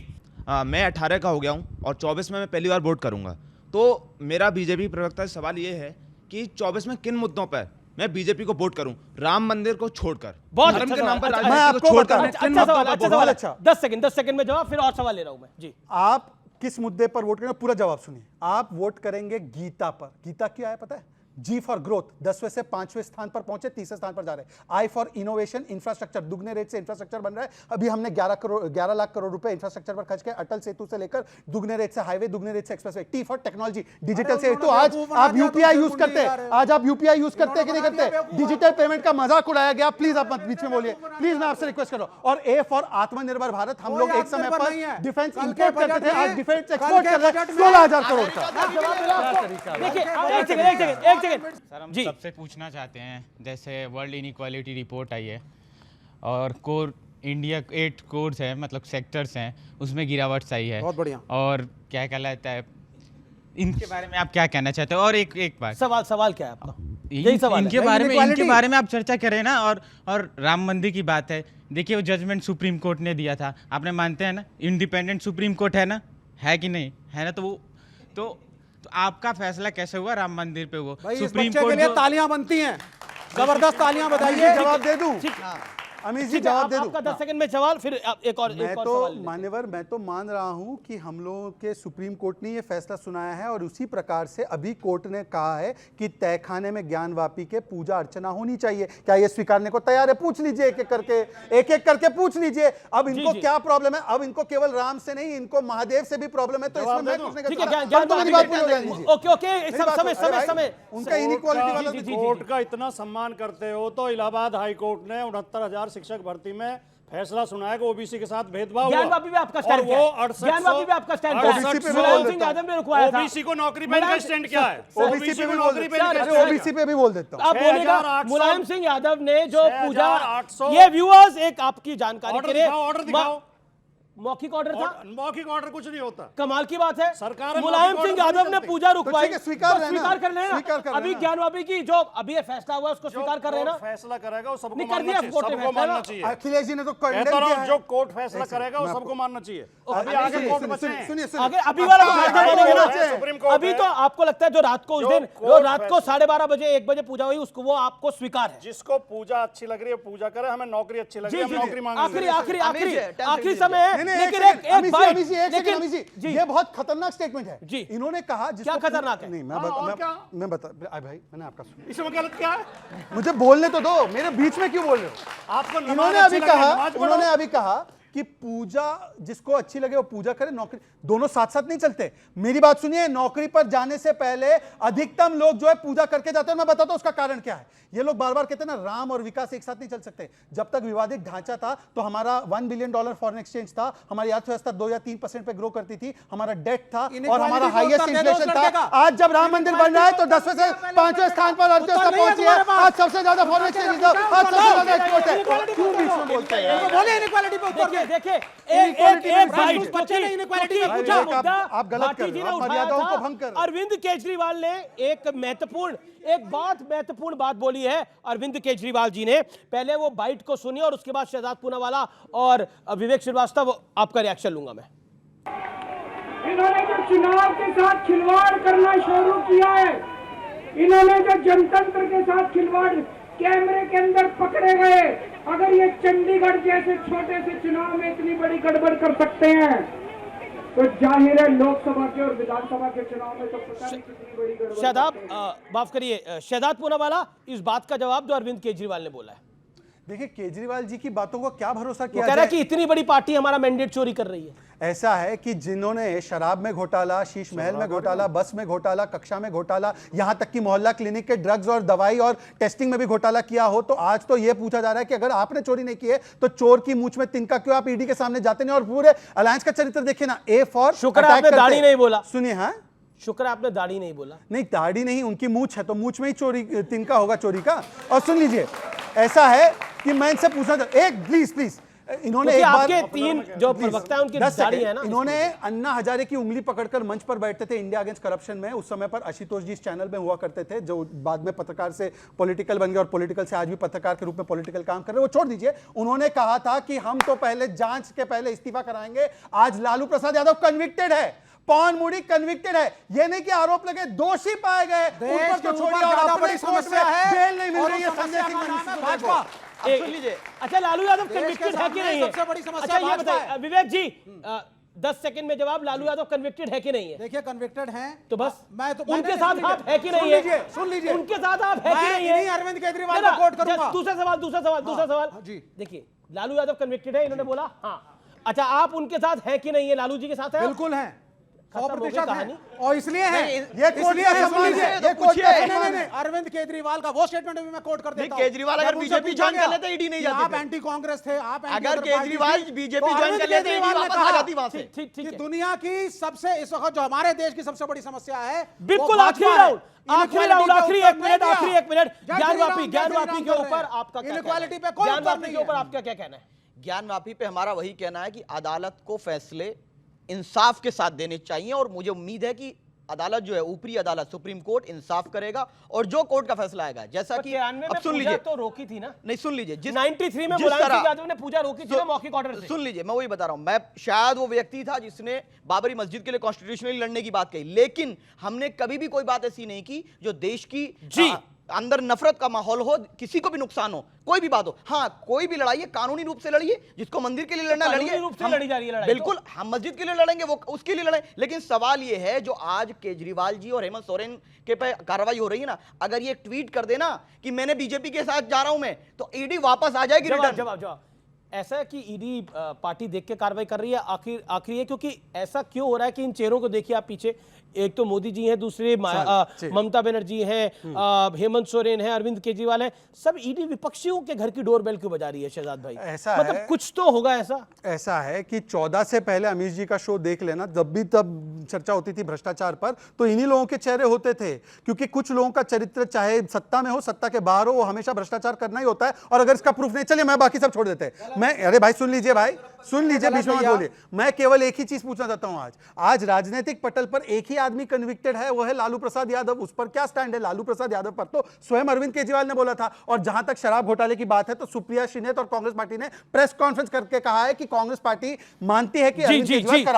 मैं 18 का हो गया हूँ और 24 में मैं पहली बार वोट करूंगा, तो मेरा बीजेपी प्रवक्ता से सवाल ये है कि 24 में किन मुद्दों पर मैं बीजेपी को वोट करूं, राम मंदिर को छोड़कर, बहुत धर्म अच्छा के नाम पर सवाल। राजनीति को छोड़कर मैं किन मुद्दों पर वोट करूं? 10 सेकंड में जवाब, फिर और सवाल ले रहा हूं मैं जी। आप किस मुद्दे पर वोट करेंगे, पूरा जवाब सुनिए। आप वोट करेंगे गीता पर। गीता क्या है पता है? जी फॉर ग्रोथ, 10वें से 5वें स्थान पर पहुंचे, 30वें स्थान पर जा रहे हैं। आई फॉर इनोवेशन, इंफ्रास्ट्रक्चर, दुगने रेट से इंफ्रास्ट्रक्चर बन रहा है। अभी हमने 11 लाख करोड़ रुपए इंफ्रास्ट्रक्चर पर खर्च किया, अटल सेतु से लेकर दुगने रेट से हाईवे, दुगने रेट से expressway. T for technology, digital से। तो आज आप यूपीआई यूज करते हैं, आज आप यूपीआई यूज करते हैं कि नहीं करते? डिजिटल पेमेंट का मजाक उड़ाया गया। प्लीज आप मत बीच में बोलिए, प्लीज, मैं आपसे रिक्वेस्ट कर रहा हूं। और ए फॉर आत्मनिर्भर भारत, हम लोग एक समय पर डिफेंस इंपोर्ट करते थे, आज डिफेंस एक्सपोर्ट कर रहे हैं 16,000 करोड़ का। देखिए, सबसे पूछना चाहते हैं, जैसे वर्ल्ड इनइक्वालिटी रिपोर्ट आई है और कोर इंडिया 8 कोर्स है, मतलब सेक्टर्स हैं, उसमें गिरावट आई है। बहुत बढ़िया। और क्या कहलाता है, इनके बारे में आप क्या कहना चाहते हो? और एक बात, सवाल क्या है आपका? यही सवाल इनके बारे में आप चर्चा करें ना। और राम मंदिर की बात है, देखिए वो जजमेंट सुप्रीम कोर्ट ने दिया था, आपने मानते हैं ना, इंडिपेंडेंट सुप्रीम कोर्ट है ना, है कि नहीं है ना? तो आपका फैसला कैसे हुआ राम मंदिर पे? वो सुप्रीम कोर्ट के लिए तालियां बनती हैं, जबरदस्त तालियां बजाइए। जवाब दे दूं अमित जी, जवाब दे दूं? आपका 10 सेकंड में सवाल, फिर एक और मान्यवर, मैं तो मान रहा हूं कि हम लोगों के सुप्रीम कोर्ट ने ये फैसला सुनाया है और उसी प्रकार से अभी कोर्ट ने कहा है कि तहखाने में ज्ञानवापी के पूजा अर्चना होनी चाहिए। क्या ये स्वीकारने को तैयार है? पूछ लीजिए, एक एक करके पूछ लीजिए। अब इनको क्या प्रॉब्लम है? अब इनको केवल राम से नहीं, इनको महादेव से भी प्रॉब्लम है। तो इसमें मैं पूछने का समय उनका इनइक्वालिटी वाला कोर्ट का इतना सम्मान करते हो तो इलाहाबाद हाई कोर्ट ने 69,000 शिक्षक भर्ती में फैसला सुनाया कि ओबीसी के साथ भेदभाव हुआ। ज्ञानवापी भी आपका स्टैंड क्या है? ज्ञानवापी भी आपका स्टैंड क्या है? मुलायम सिंह यादव ने रुकवाया था। ओबीसी को नौकरी पे इनका स्टैंड क्या है? ओबीसी पे नौकरी पे, ओबीसी पे भी बोल देता हूं। आप बोलेगा मुलायम सिंह यादव ने जो पूजा, ये व्यूअर्स एक आपकी जानकारी के लिए, ऑर्डर दिखाओ। मौखिक ऑर्डर था? मौखिक ऑर्डर कुछ नहीं होता। कमाल की बात है, सरकार मुलायम सिंह यादव ने पूजा रुकवाई, स्वीकार कर लेना। अभी ज्ञानवापी की जो अभी ये फैसला हुआ उसको स्वीकार कर लेना। फैसला करेगा वो सबको मानना चाहिए। अखिलेश जी ने तो जो कोर्ट फैसला करेगा वो सबको मानना चाहिए। अभी आगे कोर्ट बचे हैं, आगे अभी वाला सुप्रीम कोर्ट। अभी तो आपको लगता है जो रात को उस दिन, जो रात को 12:30 बजे 1 बजे पूजा हुई, उसको वो आपको स्वीकार है? जिसको पूजा अच्छी लग रही है पूजा करे, हमें नौकरी अच्छी लग रही है हम नौकरी मांगेंगे। आखिरी समय है, लेकिन ये बहुत खतरनाक स्टेटमेंट है जी। इन्होंने कहा क्या खतरनाक है? नहीं, मैं बता भाई, मैंने आपका सुना। इसमें गलत क्या है? मुझे बोलने तो दो, मेरे बीच में क्यों बोल रहे हो? आपको इन्होंने अभी कहा कि पूजा जिसको अच्छी लगे वो पूजा करे, नौकरी, दोनों साथ साथ नहीं चलते। मेरी बात सुनिए, नौकरी पर जाने से पहले अधिकतम लोग जो है पूजा करके जाते हैं। मैं बताता हूं उसका कारण क्या है। ये लोग बार बार कहते हैं ना, राम और विकास एक साथ नहीं चल सकते। जब तक विवादित ढांचा था तो हमारा $1 बिलियन फॉरेन एक्सचेंज था, हमारी अर्थव्यवस्था 2 या 3% पे ग्रो करती थी, हमारा डेट था और हमारा हाईएस्ट इन्फ्लेशन था। आज जब राम मंदिर बन रहा है तो 10वें से 5वें स्थान पर अर्थव्यवस्था पहुंची है। आज सबसे ज्यादा फॉरेन एक्सचेंज रिजर्व, आज सबसे ज्यादा एक्सपोर्ट है। क्यों बीच में बोलते हैं? देखिए, आप गलत कर रहे हो, मर्यादाओं को भंग कर। अरविंद केजरीवाल ने एक महत्वपूर्ण बात बोली है। अरविंद केजरीवाल जी ने पहले वो बाइट को सुनी और उसके बाद शहजाद पूनावाला और विवेक श्रीवास्तव, आपका रिएक्शन लूंगा मैं। इन्होंने जो चुनाव के साथ खिलवाड़ करना शुरू किया है, इन्होंने जो जनतंत्र के साथ खिलवाड़, कैमरे के अंदर पकड़े गए। अगर ये चंडीगढ़ जैसे छोटे से चुनाव में इतनी बड़ी गड़बड़ कर सकते हैं तो जाहिर है लोकसभा के और विधानसभा के चुनाव में तो पता नहीं कितनी बड़ी गड़बड़। शादाब, माफ करिए, शहजाद पूनावाला, इस बात का जवाब जो अरविंद केजरीवाल ने बोला है। देखिए, केजरीवाल जी की बातों को क्या भरोसा किया? कह रहा है कि इतनी बड़ी पार्टी हमारा मैंडेट चोरी कर रही है। ऐसा है कि जिन्होंने शराब में घोटाला, शीश महल में घोटाला, बस में घोटाला, कक्षा में घोटाला, यहां तक कि मोहल्ला क्लिनिक के ड्रग्स और दवाई और टेस्टिंग में भी घोटाला किया हो, तो आज तो यह पूछा जा रहा है कि अगर आपने चोरी नहीं की है तो चोर की मूंछ में तिनका क्यों आप ईडी के सामने जाते नहीं? और पूरे अलायंस का चरित्र देखिए ना, ए फॉर शुक्र आपने दाढ़ी नहीं बोला। सुनिए, हाँ, शुक्र आपने दाढ़ी नहीं बोला। नहीं, दाढ़ी नहीं, उनकी मूंछ है तो मूंछ में ही चोरी, तिनका होगा चोरी का। और सुन लीजिए, ऐसा है कि मैं इनसे पूछना चाहता हूं, एक प्लीज, इन्होंने एक बार, आपके 3 जो प्रवक्ता हैं उनकी दाढ़ी है ना, इन्होंने अन्ना हजारे की उंगली पकड़कर मंच पर बैठते थे इंडिया अगेंस्ट करप्शन में। उस समय पर आशुतोष जी इस चैनल में हुआ करते थे, जो बाद में पत्रकार से पॉलिटिकल बन गए और पॉलिटिकल से आज भी पत्रकार के रूप में पॉलिटिकल काम कर रहे हैं। वो छोड़ दीजिए, उन्होंने कहा था कि हम तो पहले जांच के पहले इस्तीफा कराएंगे। आज लालू प्रसाद यादव कन्विक्टेड है, पवन मुड़ी कन्विक्टेड है। ये नहीं कि आरोप लगे, दोषी पाए गए, ऊपर तो छोड़िए और अपने समस्या है, बेल नहीं मिल रही है संजय सिंह। अच्छा, लालू यादव कन्विक्टेड है कि नहीं है? अच्छा, ये बताइए विवेक जी, 10 सेकंड में जवाब, लालू यादव कन्विक्टेड है कि नहीं है? देखिए कन्विक्टेड हैं तो बस मैंने उनके साथ आप है कि नहीं है? सुन लीजिए उनके साथ आप है कि नहीं है? अरविंद केजरीवाल को कोट करूंगा। दूसरा सवाल जी देखिए, लालू यादव कन्विक्टेड है, इन्होंने बोला हाँ। अच्छा, आप उनके साथ है कि नहीं है? लालू जी के साथ है? बिल्कुल है, 100% कहानी। और इसलिए है, ये कोट इसलिए है, सुन लीजिए, तो ये कोट पूछिए। नहीं, अरविंद केजरीवाल का वो स्टेटमेंट भी मैं कोट कर देता हूं। केजरीवाल अगर बीजेपी ज्वाइन कर लेते ईडी नहीं जाती। आप एंटी कांग्रेस थे, आप अगर केजरीवाल बीजेपी ज्वाइन कर लेते ईडी वापस आ जाती वहां से। कि दुनिया की सबसे इस वक्त जो हमारे देश की सबसे बड़ी समस्या है, बिल्कुल आखिरी राउंड, आखिरी एक मिनट ज्ञानवापी के ऊपर आपका इनइक्वालिटी पे कोई ज्ञानवापी के ऊपर आपका क्या कहना है? ज्ञानवापी पे हमारा वही कहना है कि अदालत को फैसले इंसाफ के साथ देने चाहिए, और मुझे उम्मीद है कि अदालत जो है, ऊपरी अदालत सुप्रीम कोर्ट इंसाफ करेगा, और जो कोर्ट का फैसला आएगा, जैसा कि अब सुन लीजिए, तो रोकी थी ना, नहीं सुन लीजिए, जिस 93 में मुलायम सिंह यादव ने पूजा रोकी थी ना मौखिक ऑर्डर से। सुन लीजिए, मैं वही बता रहा हूं, मैं शायद वो व्यक्ति था जिसने बाबरी मस्जिद के लिए कॉन्स्टिट्यूशनली लड़ने की बात कही, लेकिन हमने कभी भी कोई बात ऐसी नहीं की जो देश की अंदर नफरत का माहौल हो, किसी को भी नुकसान हो, कोई भी बात हो। हाँ, कोई भी लड़ाई है कानूनी रूप से लड़िए, जिसको मंदिर के लिए लड़ना लड़िए, रूप से लड़ी जा रही है लड़ाई, बिल्कुल हम मस्जिद के लिए लड़ेंगे, वो उसके लिए लड़ें। लेकिन सवाल ये है, जो आज केजरीवाल जी और हेमंत सोरेन के पे कार्रवाई हो रही है ना, अगर ये ट्वीट कर देना कि मैंने बीजेपी के साथ जा रहा हूं मैं, तो ईडी वापस आ जाएगी। जवाब ऐसा है कि ईडी पार्टी देख के कार्रवाई कर रही है, आखिर है, क्योंकि ऐसा क्यों हो रहा है कि इन चेहरों को देखिए आप पीछे, एक तो मोदी जी हैं, दूसरे ममता बनर्जी हैं, हेमंत सोरेन है, अरविंद केजरीवाल है, सब ईडी विपक्षियों के घर की डोरबेल क्यों बजा रही है शहजाद भाई? ऐसा मतलब है, कुछ तो होगा ऐसा है कि 14 से पहले अमीश जी का शो देख लेना, जब भी तब चर्चा होती थी भ्रष्टाचार पर, तो इन्हीं लोगों के चेहरे होते थे, क्योंकि कुछ लोगों का चरित्र चाहे सत्ता में हो सत्ता के बाहर हो, वो हमेशा भ्रष्टाचार करना ही होता है, और अगर इसका प्रूफ नहीं, चलिए मैं बाकी सब छोड़ देते हैं, मैं अरे भाई सुन लीजिए, बीच में मत बोलिए, मैं केवल एक ही चीज पूछना चाहता हूं। आज राजनीतिक पटल पर एक ही आदमी कन्विक्टेड है, वो है लालू प्रसाद यादव। उस पर क्या स्टैंड है लालू प्रसाद यादव पर? तो स्वयं अरविंद केजरीवाल ने बोला था, और जहां तक शराब घोटाले की बात है, तो सुप्रिया श्रीनेत और कांग्रेस पार्टी ने प्रेस कॉन्फ्रेंस करके कहा है कि कांग्रेस पार्टी मानती है कि अरविंद केजरीवाल करप्ट